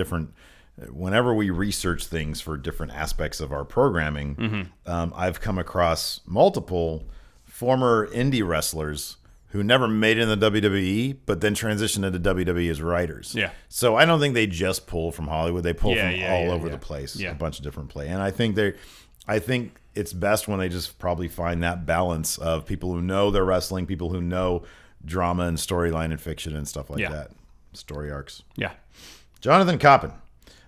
whenever we research things for different aspects of our programming, I've come across multiple former indie wrestlers who never made it in the WWE, but then transitioned into WWE as writers. Yeah. So I don't think they just pull from Hollywood. They pull from all over the place, Yeah. a bunch of different play. And I think it's best when they just probably find that balance of people who know their wrestling, people who know drama and storyline and fiction and stuff like that. Story arcs. Yeah. Jonathan Coppin.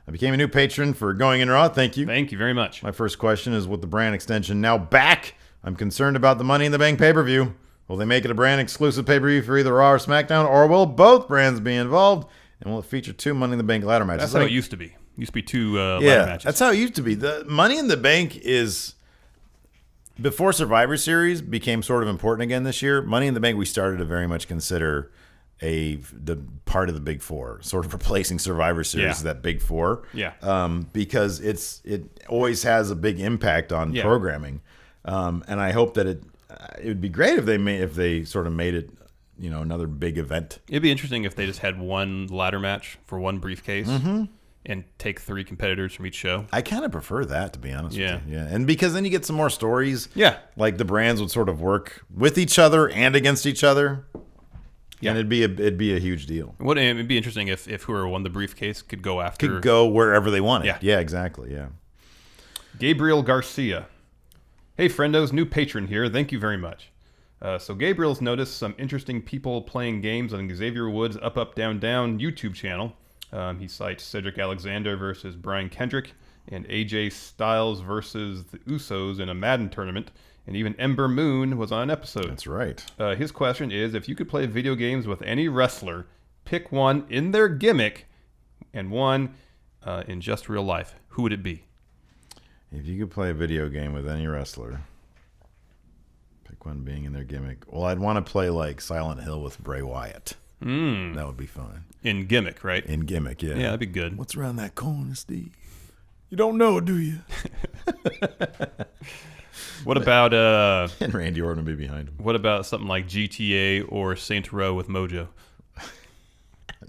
I became a new patron for Going In Raw. Thank you. Thank you very much. My first question is, with the brand extension now back, I'm concerned about the Money in the Bank pay-per-view. Will they make it a brand exclusive pay-per-view for either Raw or SmackDown, or will both brands be involved? And will it feature 2 Money in the Bank ladder matches? That's how it used to be. It used to be 2 ladder matches. That's how it used to be. The Money in the Bank is, before Survivor Series became sort of important again this year, Money in the Bank we started to very much consider the part of the Big Four, sort of replacing Survivor Series, that Big Four. Yeah. Because it always has a big impact on programming. And I hope that it would be great if they sort of made it, another big event. It'd be interesting if they just had one ladder match for one briefcase and take 3 competitors from each show. I kind of prefer that, to be honest with you. Yeah. And because then you get some more stories. Yeah. Like the brands would sort of work with each other and against each other. Yeah. And it'd be a huge deal. It'd be interesting if whoever won the briefcase could go after. Could go wherever they wanted. Yeah. Yeah, exactly. Yeah. Gabriel Garcia. Hey, friendos, new patron here. Thank you very much. So Gabriel's noticed some interesting people playing games on Xavier Woods' Up, Up, Down, Down YouTube channel. He cites Cedric Alexander versus Brian Kendrick and AJ Styles versus the Usos in a Madden tournament. And even Ember Moon was on an episode. That's right. His question is, if you could play video games with any wrestler, pick one in their gimmick and one in just real life, who would it be? If you could play a video game with any wrestler, pick one being in their gimmick. Well, I'd want to play like Silent Hill with Bray Wyatt. That would be fun. In gimmick, right? In gimmick, yeah. Yeah, that'd be good. What's around that corner, Steve? You don't know, do you? What about and Randy Orton would be behind him. What about something like GTA or Saints Row with Mojo?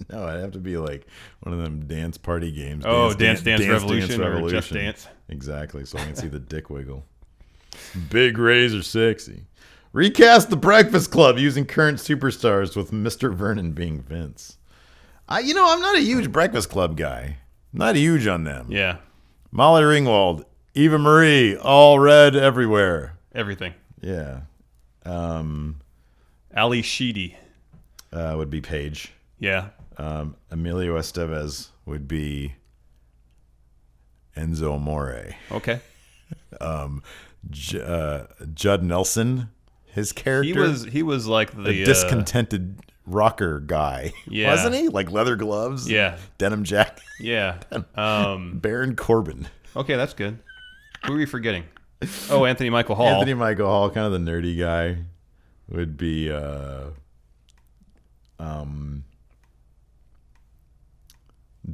No, it'd have to be like one of them dance party games. Dance Revolution or Just Dance. Exactly, so I can see the dick wiggle. Big Razor sexy. Recast the Breakfast Club using current superstars with Mr. Vernon being Vince. I'm not a huge Breakfast Club guy. Not huge on them. Yeah. Molly Ringwald, Eva Marie, all red everywhere. Everything. Yeah. Ali Sheedy would be Paige. Yeah. Emilio Estevez would be Enzo Amore. Okay. Judd Nelson, his character. He was like the discontented rocker guy. Yeah. Wasn't he? Like leather gloves. Yeah. Denim jacket. Yeah. Baron Corbin. Okay, that's good. Who are we forgetting? Oh, Anthony Michael Hall. Anthony Michael Hall, kind of the nerdy guy, would be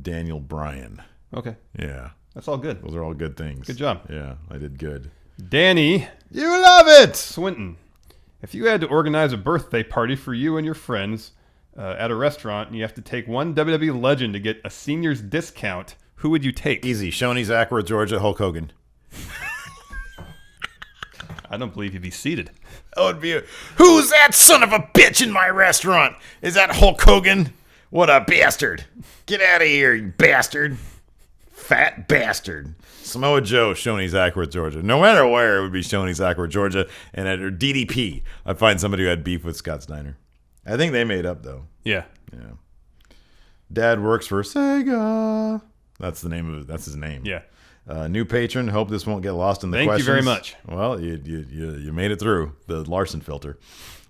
Daniel Bryan. Okay. Yeah. That's all good. Those are all good things. Good job. Yeah, I did good. Danny. You love it! Swinton. If you had to organize a birthday party for you and your friends at a restaurant, and you have to take one WWE legend to get a senior's discount, who would you take? Easy. Shoney's Zachary, Georgia, Hulk Hogan. I don't believe he'd be seated. That would be who's that son of a bitch in my restaurant? Is that Hulk Hogan? What a bastard. Get out of here, you bastard. Fat bastard. Samoa Joe, Shoney's Zachary, Georgia. No matter where, it would be Shoney's Zachary, Georgia. And at DDP, I'd find somebody who had beef with Scott Steiner. I think they made up, though. Yeah. Yeah. Dad works for Sega. That's the name of it. That's his name. Yeah. New patron. Hope this won't get lost in the Thank questions. you very much. Well, you made it through the Larson filter.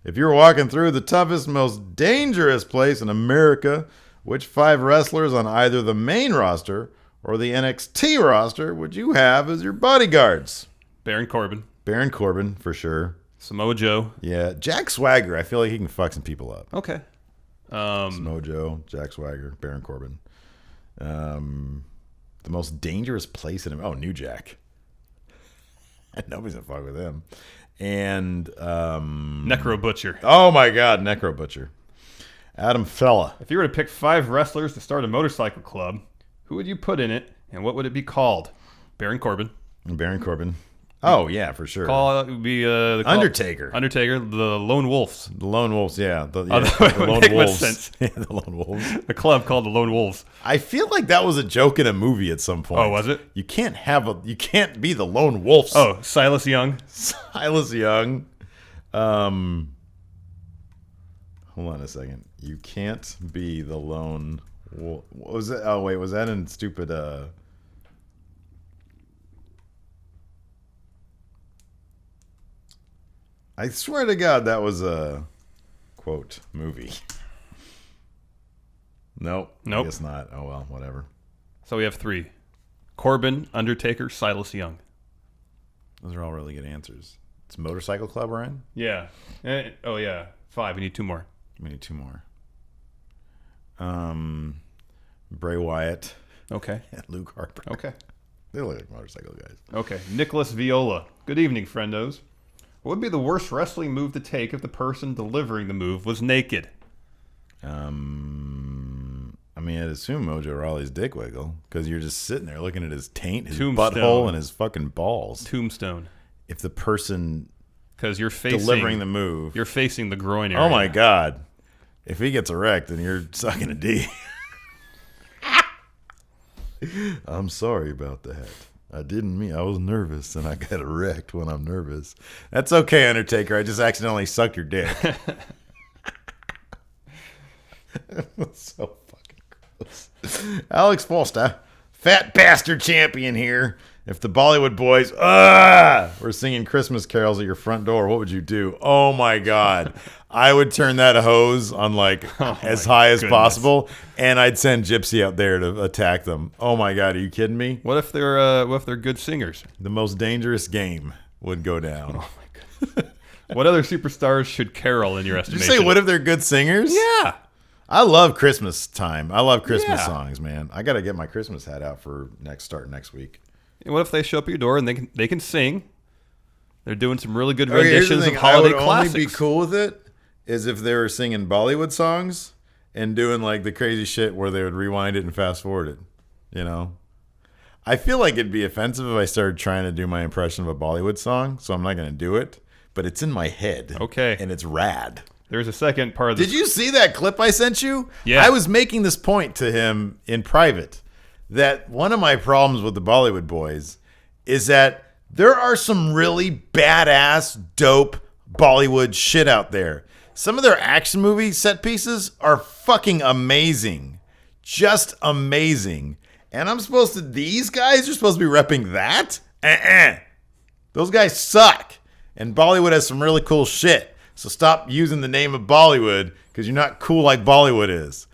If you're walking through the toughest, most dangerous place in America, which 5 wrestlers on either the main roster or the NXT roster would you have as your bodyguards? Baron Corbin. Baron Corbin, for sure. Samoa Joe. Yeah, Jack Swagger. I feel like he can fuck some people up. Okay. Samoa Joe, Jack Swagger, Baron Corbin. The most dangerous place in him. Oh, New Jack. Nobody's gonna fuck with him. And Necro Butcher. oh my God, Necro Butcher. Adam Fella. If you were to pick 5 wrestlers to start a motorcycle club, who would you put in it, and what would it be called? Baron Corbin. Baron Corbin. Oh yeah, for sure. It would be Undertaker. Undertaker. The Lone Wolves. The Lone Wolves. Yeah, the It would Lone make much Wolves. sense. Yeah, the Lone Wolves. A club called the Lone Wolves. I feel like that was a joke in a movie at some point. Oh, was it? You can't be the Lone Wolves. Oh, Silas Young. Silas Young. Hold on a second. You can't be the Lone Wolf. What was that? Oh wait, was that in stupid? I swear to God, that was a quote movie. Nope. I guess not. Oh well, whatever. So we have 3. Corbin, Undertaker, Silas Young. Those are all really good answers. It's Motorcycle Club we're in? Yeah. Oh, yeah. 5. We need 2 more. We need 2 more. Bray Wyatt Okay. and Luke Harper. Okay. They look like motorcycle guys. Okay. Nicholas Viola. Good evening, friendos. What would be the worst wrestling move to take if the person delivering the move was naked? I mean, I'd assume Mojo Rawley's dick wiggle because you're just sitting there looking at his taint, his Tombstone. butthole, and his fucking balls. Tombstone. If the person Because you're facing delivering the move, You're facing the groin area. oh my God, if he gets erect, then you're sucking a D. I'm sorry about that. I didn't mean. I was nervous, and I got erect when I'm nervous. That's okay, Undertaker. I just accidentally sucked your dick. That's so fucking gross. Alex Foster, fat bastard champion here. If the Bollywood boys were singing Christmas carols at your front door, what would you do? Oh my God. I would turn that hose on like as high as possible, and I'd send Gypsy out there to attack them. Oh my God, are you kidding me? What if they're good singers? The most dangerous game would go down. Oh my goodness. What other superstars should carol in your Did you estimation? say what if they're good singers? Yeah. I love Christmas time. I love Christmas Yeah. songs, man. I got to get my Christmas hat out for next week. And what if they show up at your door and they can sing? They're doing some really good Okay, here's the renditions of thing. holiday I would classics. only be cool with it is if they were singing Bollywood songs and doing like the crazy shit where they would rewind it and fast forward it. You know, I feel like it'd be offensive if I started trying to do my impression of a Bollywood song, so I'm not going to do it. But it's in my head. Okay. And it's rad. There's a second part of this. Did you see that clip I sent you? Yeah. I was making this point to him in private that one of my problems with the Bollywood boys is that there are some really badass, dope Bollywood shit out there. Some of their action movie set pieces are fucking amazing. Just amazing. And these guys are supposed to be repping that? Those guys suck. And Bollywood has some really cool shit. So stop using the name of Bollywood because you're not cool like Bollywood is.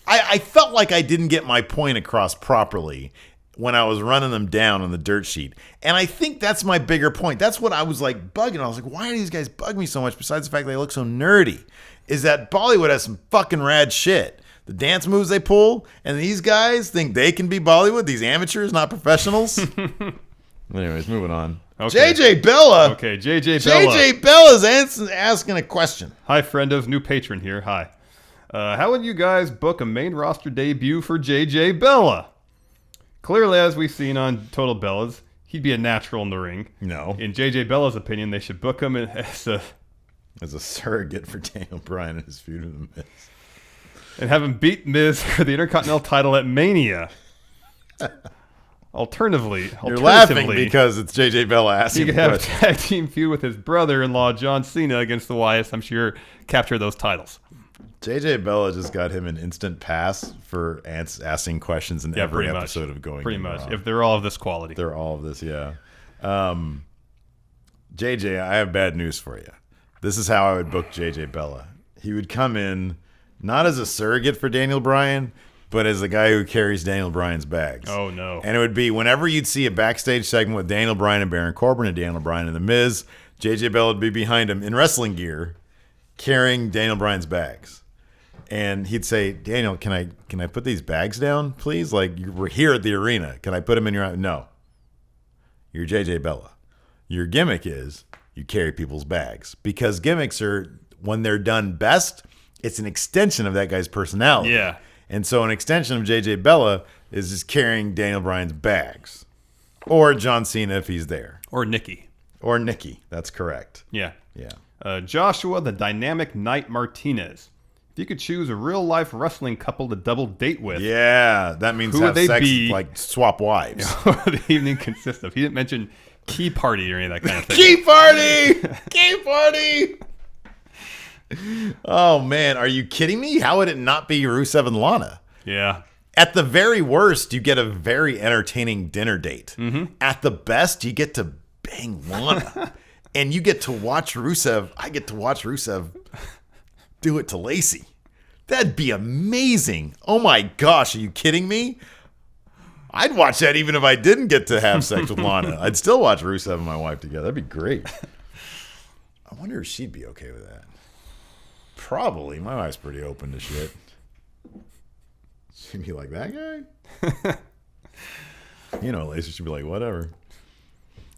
I felt like I didn't get my point across properly when I was running them down on the dirt sheet. And I think that's my bigger point. That's what I was like bugging. I was like, why do these guys bug me so much besides the fact they look so nerdy? Is that Bollywood has some fucking rad shit. The dance moves they pull, and these guys think they can be Bollywood, these amateurs, not professionals. Anyways, moving on. Okay. JJ Bella. Okay, JJ Bella. JJ Bella's asking a question. Hi, friendos. New patron here. Hi. How would you guys book a main roster debut for JJ Bella? Clearly, as we've seen on Total Bellas, he'd be a natural in the ring. No. In JJ Bella's opinion, they should book him as a surrogate for Daniel Bryan and his feud with the Miz. And have him beat Miz for the Intercontinental title at Mania. Alternatively, you're laughing because it's JJ Bella asking. He could have a tag team feud with his brother-in-law John Cena against the Wyatts. I'm sure capture those titles. JJ Bella just got him an instant pass for asking questions in every episode of Going Pretty In much. Raw. If they're all of this quality. They're all of this, yeah. JJ, I have bad news for you. This is how I would book JJ Bella. He would come in not as a surrogate for Daniel Bryan, but as the guy who carries Daniel Bryan's bags. Oh, no. And it would be whenever you'd see a backstage segment with Daniel Bryan and Baron Corbin and Daniel Bryan and The Miz, JJ Bella would be behind him in wrestling gear carrying Daniel Bryan's bags. And he'd say, Daniel, can I put these bags down, please? Like, we're here at the arena. Can I put them in your... No. You're JJ Bella. Your gimmick is you carry people's bags. Because gimmicks are, when they're done best, it's an extension of that guy's personality. Yeah. And so an extension of JJ Bella is just carrying Daniel Bryan's bags. Or John Cena if he's there. Or Nikki. Or Nikki. That's correct. Yeah. Yeah. Joshua the Dynamic Knight Martinez. If you could choose a real-life wrestling couple to double date with, Yeah, that means Who have would they sex, be? like swap wives. what would the evening consist of? He didn't mention key party or any of that kind of thing. Key party! Key party! Oh, man. Are you kidding me? How would it not be Rusev and Lana? Yeah. At the very worst, you get a very entertaining dinner date. Mm-hmm. At the best, you get to bang Lana. And you get to watch Rusev. I get to watch Rusev do it to Lacey. That'd be amazing. Oh, my gosh. Are you kidding me? I'd watch that even if I didn't get to have sex with Lana. I'd still watch Rusev and my wife together. That'd be great. I wonder if she'd be okay with that. Probably. My wife's pretty open to shit. She'd be like, that guy? You know, Lacey should be like, whatever.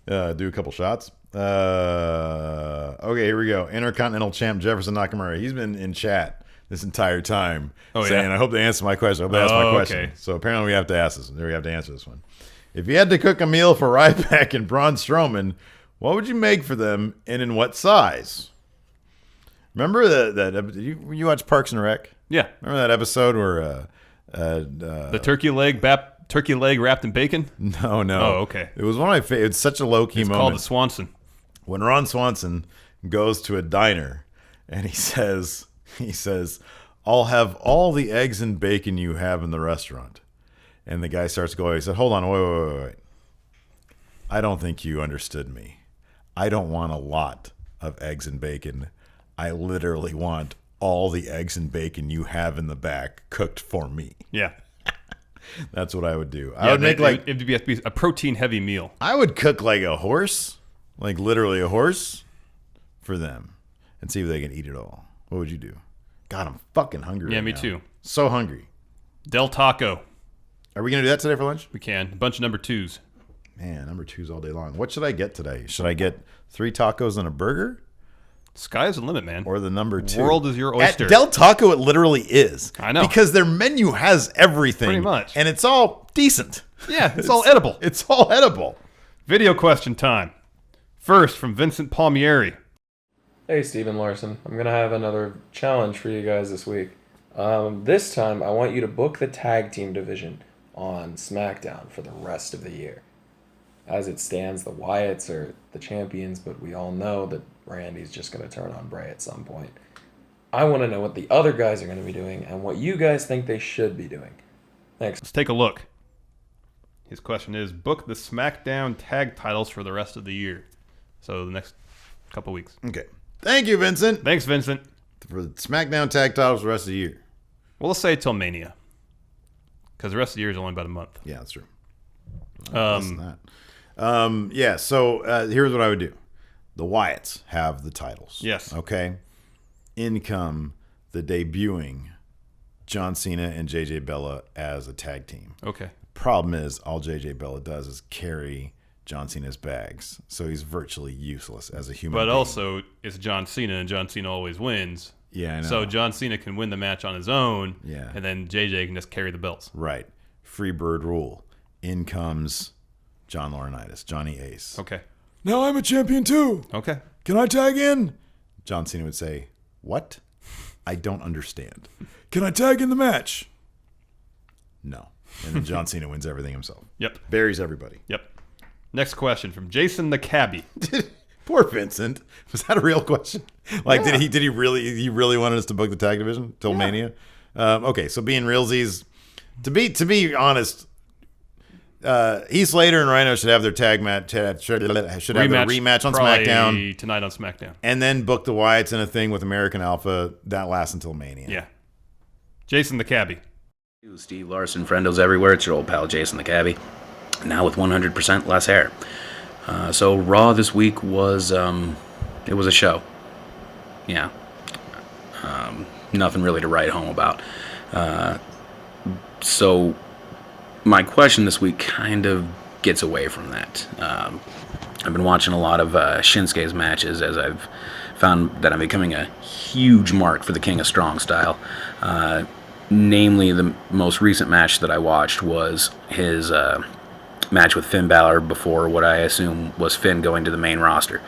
Do a couple shots. Okay, here we go. Intercontinental champ Jefferson Nakamura. He's been in chat this entire time saying, I hope they answer my question. I hope they ask my question. Okay. So apparently we have to ask this. We have to answer this one. If you had to cook a meal for Ryback and Braun Strowman, what would you make for them and in what size? Remember that you watch Parks and Rec? Yeah. Remember that episode where The turkey leg wrapped in bacon? No. Oh, okay. It was one of my favorite. It's such a low-key It's moment. called the Swanson. When Ron Swanson goes to a diner and he says, I'll have all the eggs and bacon you have in the restaurant. And the guy starts going, he said, hold on, wait. I don't think you understood me. I don't want a lot of eggs and bacon. I literally want all the eggs and bacon you have in the back cooked for me. Yeah. That's what I would do. I would make it'd be a protein-heavy meal. I would cook like a horse, like literally a horse, for them, and see if they can eat it all. What would you do? God, I'm fucking hungry. Yeah, right me now. too. So hungry. Del Taco. Are we gonna do that today for lunch? We can. A bunch of number twos. Man, number 2's all day long. What should I get today? Should I get 3 tacos and a burger, Sky's the limit, man. or the number 2? World is your oyster. At Del Taco, it literally is. I know. Because their menu has everything. Pretty much. And it's all decent. Yeah, it's all edible. It's all edible. Video question time. First, from Vincent Palmieri. Hey, Steven Larson. I'm going to have another challenge for you guys this week. This time, I want you to book the tag team division on SmackDown for the rest of the year. As it stands, the Wyatts are the champions, but we all know that Randy's just going to turn on Bray at some point. I want to know what the other guys are going to be doing and what you guys think they should be doing. Thanks. Let's take a look. His question is, book the SmackDown tag titles for the rest of the year. So the next couple weeks. Okay. Thank you, Vincent. Thanks, Vincent. For the SmackDown tag titles for the rest of the year. Well, let's say till Mania. Because the rest of the year is only about a month. Yeah, that's true. Less than that. So here's what I would do. The Wyatts have the titles. Yes. Okay. In come the debuting John Cena and JJ Bella as a tag team. Okay. Problem is, all JJ Bella does is carry John Cena's bags. So he's virtually useless as a human But being. also, it's John Cena, and John Cena always wins. Yeah, I know. So John Cena can win the match on his own, Yeah. and then JJ can just carry the belts. Right. Free bird rule. In comes John Laurinaitis, Johnny Ace. Okay. Now I'm a champion too. Okay. Can I tag in? John Cena would say, what? I don't understand. Can I tag in the match? No. And then John Cena wins everything himself. Yep. Buries everybody. Yep. Next question from Jason the Cabbie. Poor Vincent. Was that a real question? Like, did he really wanted us to book the tag division till Mania? Okay, so being realsies, to be honest, Heath Slater and Rhino should have their tag match. Should have their rematch on SmackDown tonight on SmackDown, and then book the Wyatts in a thing with American Alpha that lasts until Mania. Yeah. Jason the Cabbie. Steve Larson, friendos everywhere. It's your old pal Jason the Cabbie. Now with 100% less hair. So Raw this week was it was a show. Yeah. Nothing really to write home about. So my question this week kind of gets away from that. I've been watching a lot of Shinsuke's matches as I've found that I'm becoming a huge mark for the King of Strong Style. Namely, the most recent match that I watched was his match with Finn Balor before what I assume was Finn going to the main roster.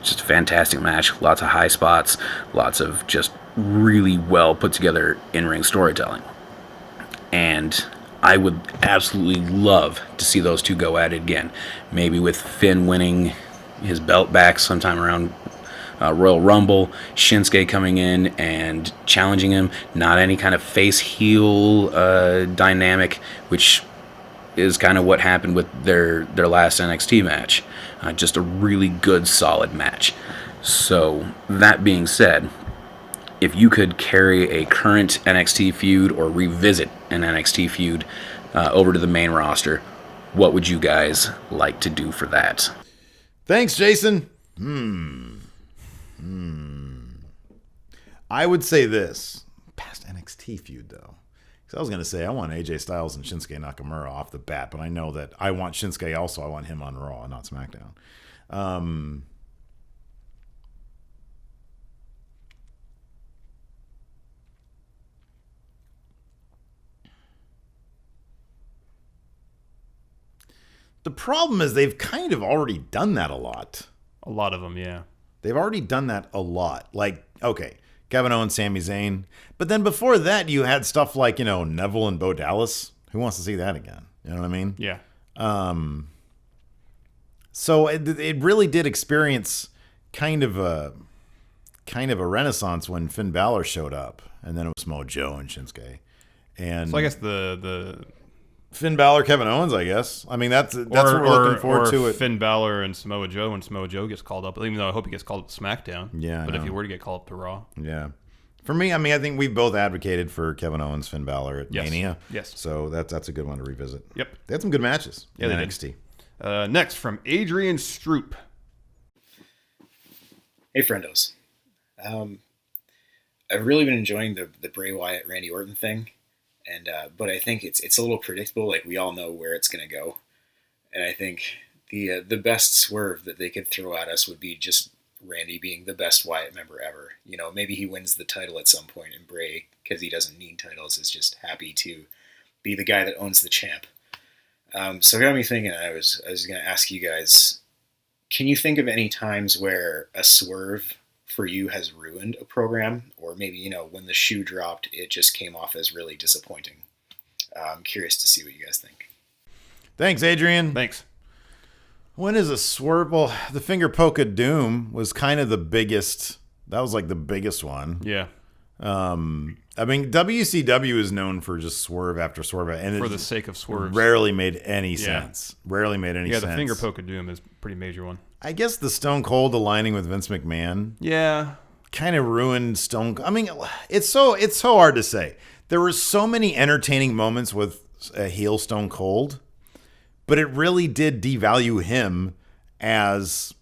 Just a fantastic match, lots of high spots, lots of just really well put together in-ring storytelling. And I would absolutely love to see those two go at it again. Maybe with Finn winning his belt back sometime around Royal Rumble, Shinsuke coming in and challenging him, not any kind of face-heel dynamic, which is kind of what happened with their last NXT match. Just a really good, solid match. So, that being said, if you could carry a current NXT feud or revisit an NXT feud over to the main roster, what would you guys like to do for that? Thanks, Jason. I would say this. Past NXT feud, though. Because I was going to say, I want AJ Styles and Shinsuke Nakamura off the bat, but I know that I want Shinsuke also. I want him on Raw, not SmackDown. The problem is they've kind of already done that a lot. A lot of them, yeah. They've already done that a lot. Like, okay, Kevin Owens, Sami Zayn. But then before that, you had stuff like, Neville and Bo Dallas. Who wants to see that again? You know what I mean? Yeah. So it really did experience kind of a renaissance when Finn Balor showed up. And then it was Samoa Joe and Shinsuke. And so I guess the Finn Balor, Kevin Owens, I guess. I mean, that's what we're looking forward to. It. Finn Balor and Samoa Joe when Samoa Joe gets called up. Even though I hope he gets called up to SmackDown. Yeah. But if he were to get called up to Raw. Yeah. For me, I think we've both advocated for Kevin Owens, Finn Balor at Mania. Yes. So that's a good one to revisit. Yep. They had some good matches in NXT. Next, from Adrian Stroop. Hey, friendos. I've really been enjoying the Bray Wyatt Randy Orton thing. And but I think it's a little predictable. Like, we all know where it's going to go, and I think the best swerve that they could throw at us would be just Randy being the best Wyatt member ever. Maybe he wins the title at some point, and Bray, because he doesn't need titles, is just happy to be the guy that owns the champ. So it got me thinking. I was going to ask you guys, can you think of any times where a swerve for you has ruined a program, or maybe, when the shoe dropped, it just came off as really disappointing? I'm curious to see what you guys think. Thanks, Adrian. Thanks. When is a swerve? Well, the finger poke of doom was kind of the biggest. That was like the biggest one. Yeah. WCW is known for just swerve after swerve. And for the sake of swerves. Rarely made any sense. Rarely made any sense. Yeah, the finger poke of doom is a pretty major one. I guess the Stone Cold aligning with Vince McMahon. Yeah. Kind of ruined Stone Cold. It's so hard to say. There were so many entertaining moments with a heel Stone Cold, but it really did devalue him as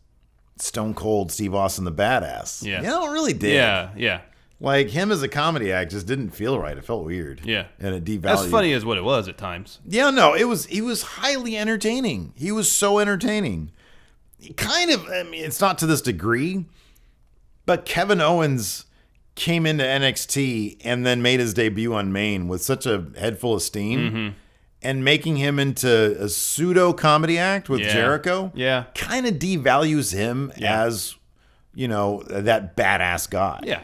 Stone Cold Steve Austin the Badass. Yeah. It really did. Yeah. Like, him as a comedy act just didn't feel right. It felt weird. Yeah. And it devalued. As funny as what it was at times. Yeah, no, he was highly entertaining. He was so entertaining. Kind of, it's not to this degree, but Kevin Owens came into NXT and then made his debut on Main with such a head full of steam, and making him into a pseudo comedy act with Jericho, kind of devalues him as, that badass guy. Yeah.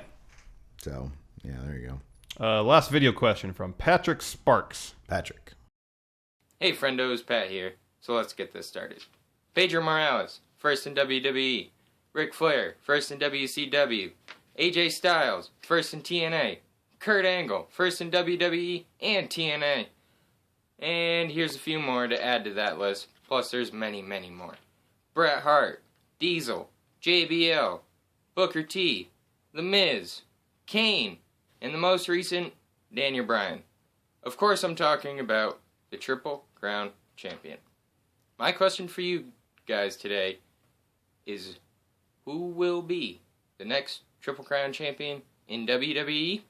So, yeah, there you go. Last video question from Patrick Sparks. Patrick. Hey, friendos, Pat here. So let's get this started. Pedro Morales, first in WWE. Ric Flair, first in WCW. AJ Styles, first in TNA. Kurt Angle, first in WWE and TNA. And here's a few more to add to that list. Plus there's many, many more. Bret Hart, Diesel, JBL, Booker T, The Miz, Kane, and the most recent, Daniel Bryan. Of course I'm talking about the Triple Crown Champion. My question for you guys today is, who will be the next Triple Crown Champion in WWE?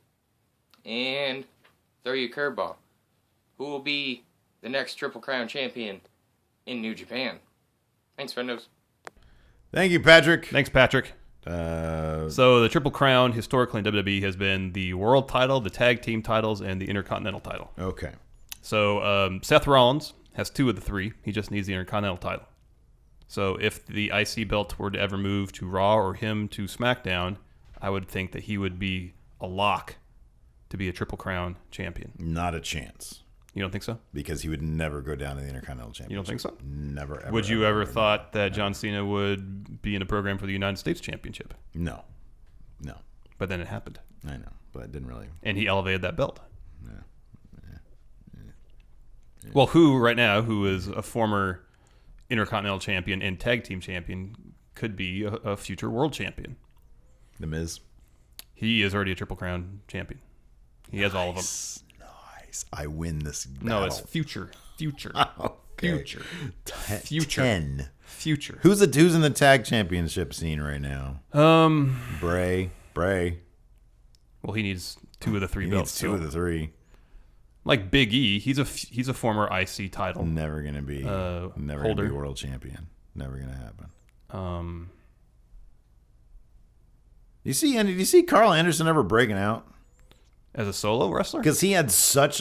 And throw you a curveball. Who will be the next Triple Crown Champion in New Japan? Thanks, friendos. Thank you, Patrick. Thanks, Patrick. So the Triple Crown historically in WWE has been the world title, the tag team titles, and the Intercontinental title. Okay. So Seth Rollins has 2 of the 3. He just needs the Intercontinental title. So if the IC belt were to ever move to Raw or him to SmackDown, I would think that he would be a lock to be a Triple Crown champion. Not a chance. You don't think so? Because he would never go down to the Intercontinental Championship. You don't think so? Never, ever. Would you ever thought that John Cena would be in a program for the United States Championship? No. But then it happened. I know, but it didn't really. And he elevated that belt. Yeah. Well, who right now, who is a former Intercontinental Champion and Tag Team Champion, could be a future World Champion? The Miz. He is already a Triple Crown Champion. He has all of them. Nice. I win this battle. No, it's future. Okay. Future. 10. Future. Who's in the tag championship scene right now? Bray. Well, he needs 2 of the 3 He belts. needs 2 of the 3. Like Big E, he's a former IC title. Never gonna be. Never holder. gonna be world champion. Never gonna happen. You see Carl Anderson ever breaking out as a solo wrestler? Because he had such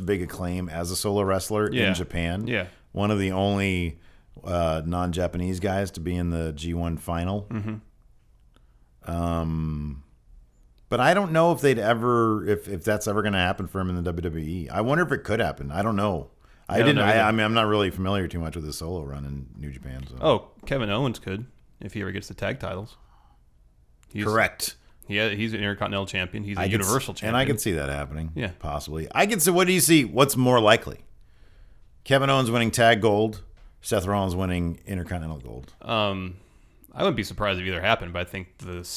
big acclaim as a solo wrestler in Japan. Yeah, one of the only non-Japanese guys to be in the G1 final. Mm-hmm. But I don't know if they'd ever, if that's ever going to happen for him in the WWE. I wonder if it could happen. I don't know. I mean, I'm not really familiar too much with his solo run in New Japan. So. Oh, Kevin Owens could if he ever gets the tag titles. Correct. Yeah, he's an Intercontinental Champion. He's a Universal Champion. And I can see that happening. Yeah. Possibly. I can see, what do you see? What's more likely? Kevin Owens winning tag gold, Seth Rollins winning Intercontinental gold. I wouldn't be surprised if either happened, but I think the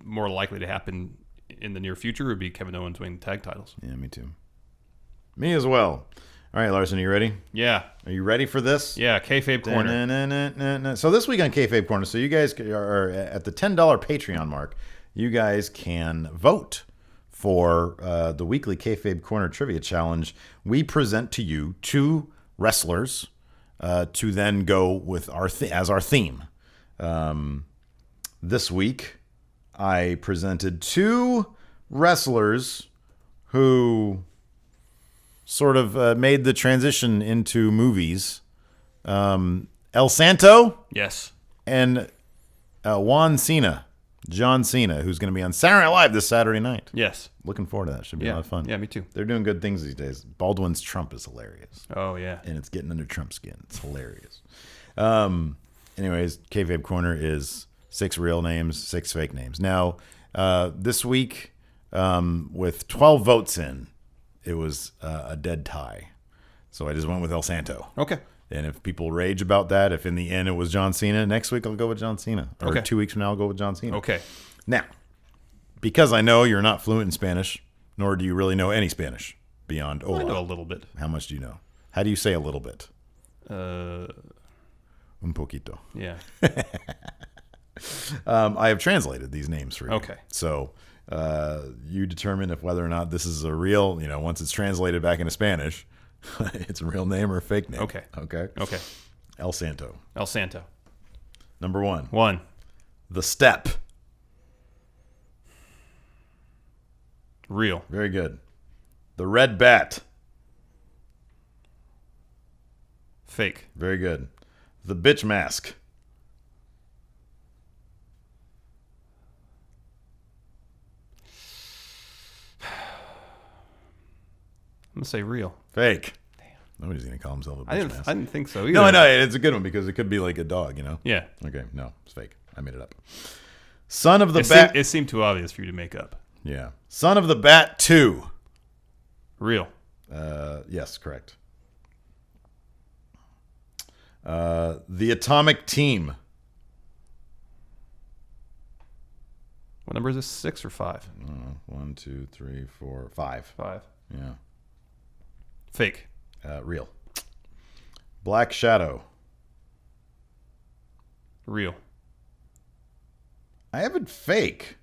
more likely to happen in the near future would be Kevin Owens winning the tag titles. Yeah, me too. Me as well. All right, Larson, are you ready? Yeah. Are you ready for this? Yeah, Kayfabe Corner. So this week on Kayfabe Corner, so you guys are at the $10 Patreon mark. You guys can vote for the weekly Kayfabe Corner Trivia Challenge. We present to you 2 wrestlers to then go with as our theme. This week, I presented 2 wrestlers who sort of made the transition into movies. El Santo. Yes. And John Cena, who's going to be on Saturday Night Live this Saturday night. Yes. Looking forward to that. Should be a lot of fun. Yeah, me too. They're doing good things these days. Baldwin's Trump is hilarious. Oh, yeah. And it's getting under Trump's skin. It's hilarious. Anyways, Kayfabe Corner is 6 real names, 6 fake names. Now, this week, with 12 votes in, it was a dead tie. So I just went with El Santo. Okay. And if people rage about that, if in the end it was John Cena, next week I'll go with John Cena. Or okay. 2 weeks from now I'll go with John Cena. Okay. Now, because I know you're not fluent in Spanish, nor do you really know any Spanish beyond hola. I know a little bit. How much do you know? How do you say a little bit? Un poquito. Yeah. I have translated these names for you. Okay. So you determine if whether or not this is a real, once it's translated back into Spanish, it's a real name or a fake name. Okay. Okay. Okay. El Santo. El Santo. Number 1. 1. The Step. Real. Very good. The Red Bat. Fake. Very good. The Bitch Mask. I'm going to say real. Fake. Damn. Nobody's going to call himself a bitch I mask. didn't think so either. No, I know. It's a good one because it could be like a dog, you know? Yeah. Okay, no, it's fake. I made it up. Son of the Bat. It seemed too obvious for you to make up. Yeah. Son of the Bat 2. Real. Yes, correct. The Atomic Team. What number is this? 6 or 5? 1, 2, 3, 4, 5. 5. Yeah. Fake. Real. Black Shadow. Real. I have it fake.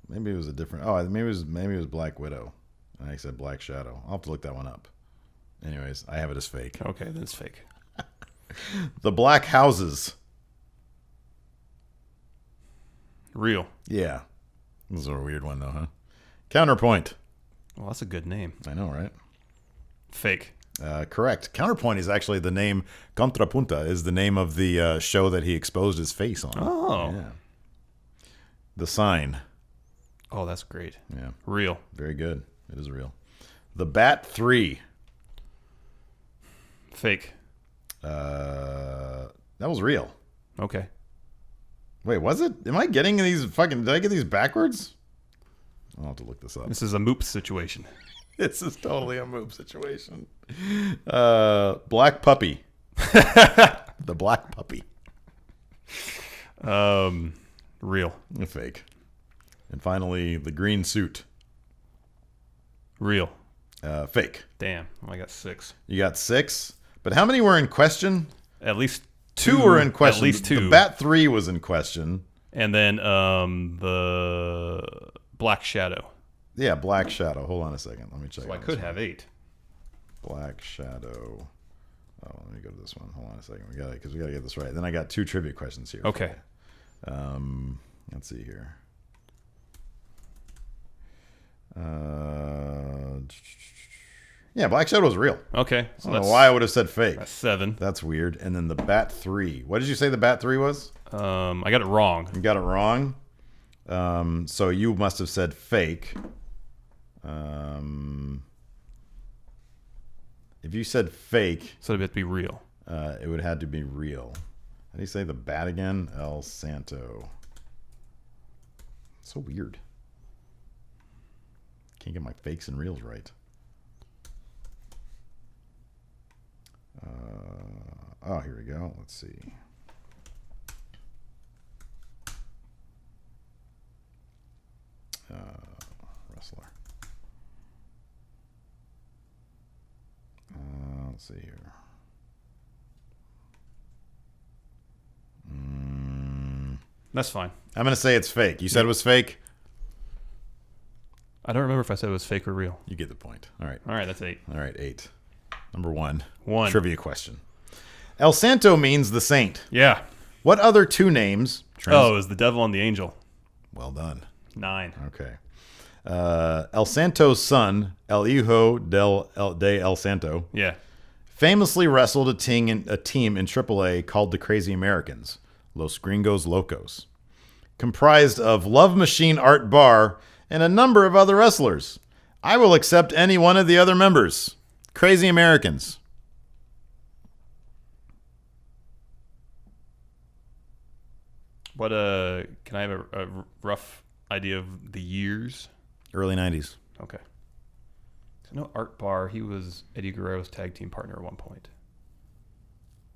Maybe it was a different. Oh, maybe it was Black Widow. I said Black Shadow. I'll have to look that one up. Anyways, I have it as fake. Okay, then it's fake. The Black Houses. Real. Yeah. This is a weird one, though, huh? Counterpoint. Well, that's a good name. I know, right? Fake. Correct. Counterpoint is actually the name. Contrapunta is the name of the show that he exposed his face on. Oh. Yeah. The Sign. Oh, that's great. Yeah. Real. Very good. It is real. The Bat 3. Fake. That was real. Okay. Wait, was it? Am I getting these fucking... Did I get these backwards? I'll have to look this up. This is a Moop situation. This is totally a move situation. Black Puppy. The Black Puppy. Real. Fake. And finally, the Green Suit. Real. Fake. Damn. I got 6. You got 6? But how many were in question? At least 2 were in question. At least 2. The Bat 3 was in question. And then the Black Shadow. Yeah, Black Shadow. Hold on a second. Let me check. So I could have 8. Black Shadow. Oh, let me go to this one. Hold on a second. We got it because we got to get this right. Then I got 2 trivia questions here. Okay. Let's see here. Yeah, Black Shadow was real. Okay. So I don't know why I would have said fake. That's 7. That's weird. And then the Bat 3. What did you say the Bat 3 was? I got it wrong. You got it wrong. So you must have said fake. If you said fake, so it'd have to be real. It would have had to be real. How do you say the bat again? El Santo. So weird. Can't get my fakes and reals right. Oh, here we go. Let's see. Wrestler. Let's see here. That's fine. I'm going to say it's fake. You said it was fake? I don't remember if I said it was fake or real. You get the point. All right. All right, that's 8. All right, 8. Number 1. 1. Trivia question. El Santo means the saint. Yeah. What other 2 names? It was the devil and the angel. Well done. 9. Okay. El Santo's son, El Hijo de El Santo, Yeah. famously wrestled a team in AAA called the Crazy Americans, Los Gringos Locos, comprised of Love Machine Art Barr and a number of other wrestlers. I will accept any one of the other members. Crazy Americans. What can I have a rough idea of the years? Early 90s. Okay. So no Art Barr, he was Eddie Guerrero's tag team partner at one point.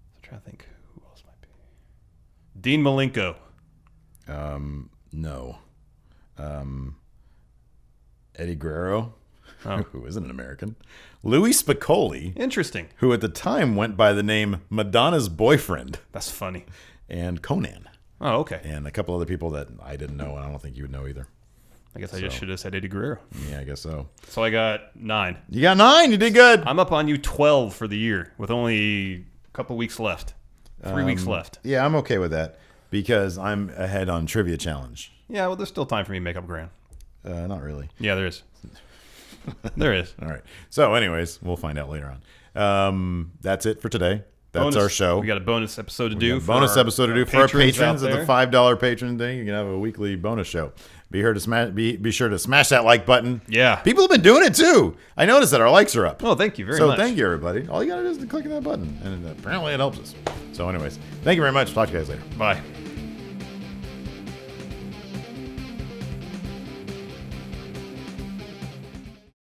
So I'm trying to think who else might be. Dean Malenko. No. Eddie Guerrero, who isn't an American. Louis Spicolli. Interesting. Who at the time went by the name Madonna's Boyfriend. That's funny. And Conan. Oh, okay. And a couple other people that I didn't know, and I don't think you would know either. I guess I just should have said Eddie Guerrero. Yeah, I guess so. So I got 9. You got 9? You did good. I'm up on you 12 for the year with only a couple weeks left. 3 weeks left. Yeah, I'm okay with that because I'm ahead on Trivia Challenge. Yeah, well, there's still time for me to make up ground. Not really. Yeah, there is. There is. All right. So, anyways, we'll find out later on. That's it for today. That's our show. We got a bonus episode to do. Bonus episode to do for our patrons out at the $5 patron thing. You can have a weekly bonus show. Be sure to smash that like button. Yeah. People have been doing it too. I noticed that our likes are up. Oh, thank you very much. So thank you, everybody. All you got to do is click that button, and apparently it helps us. So anyways, thank you very much. Talk to you guys later. Bye.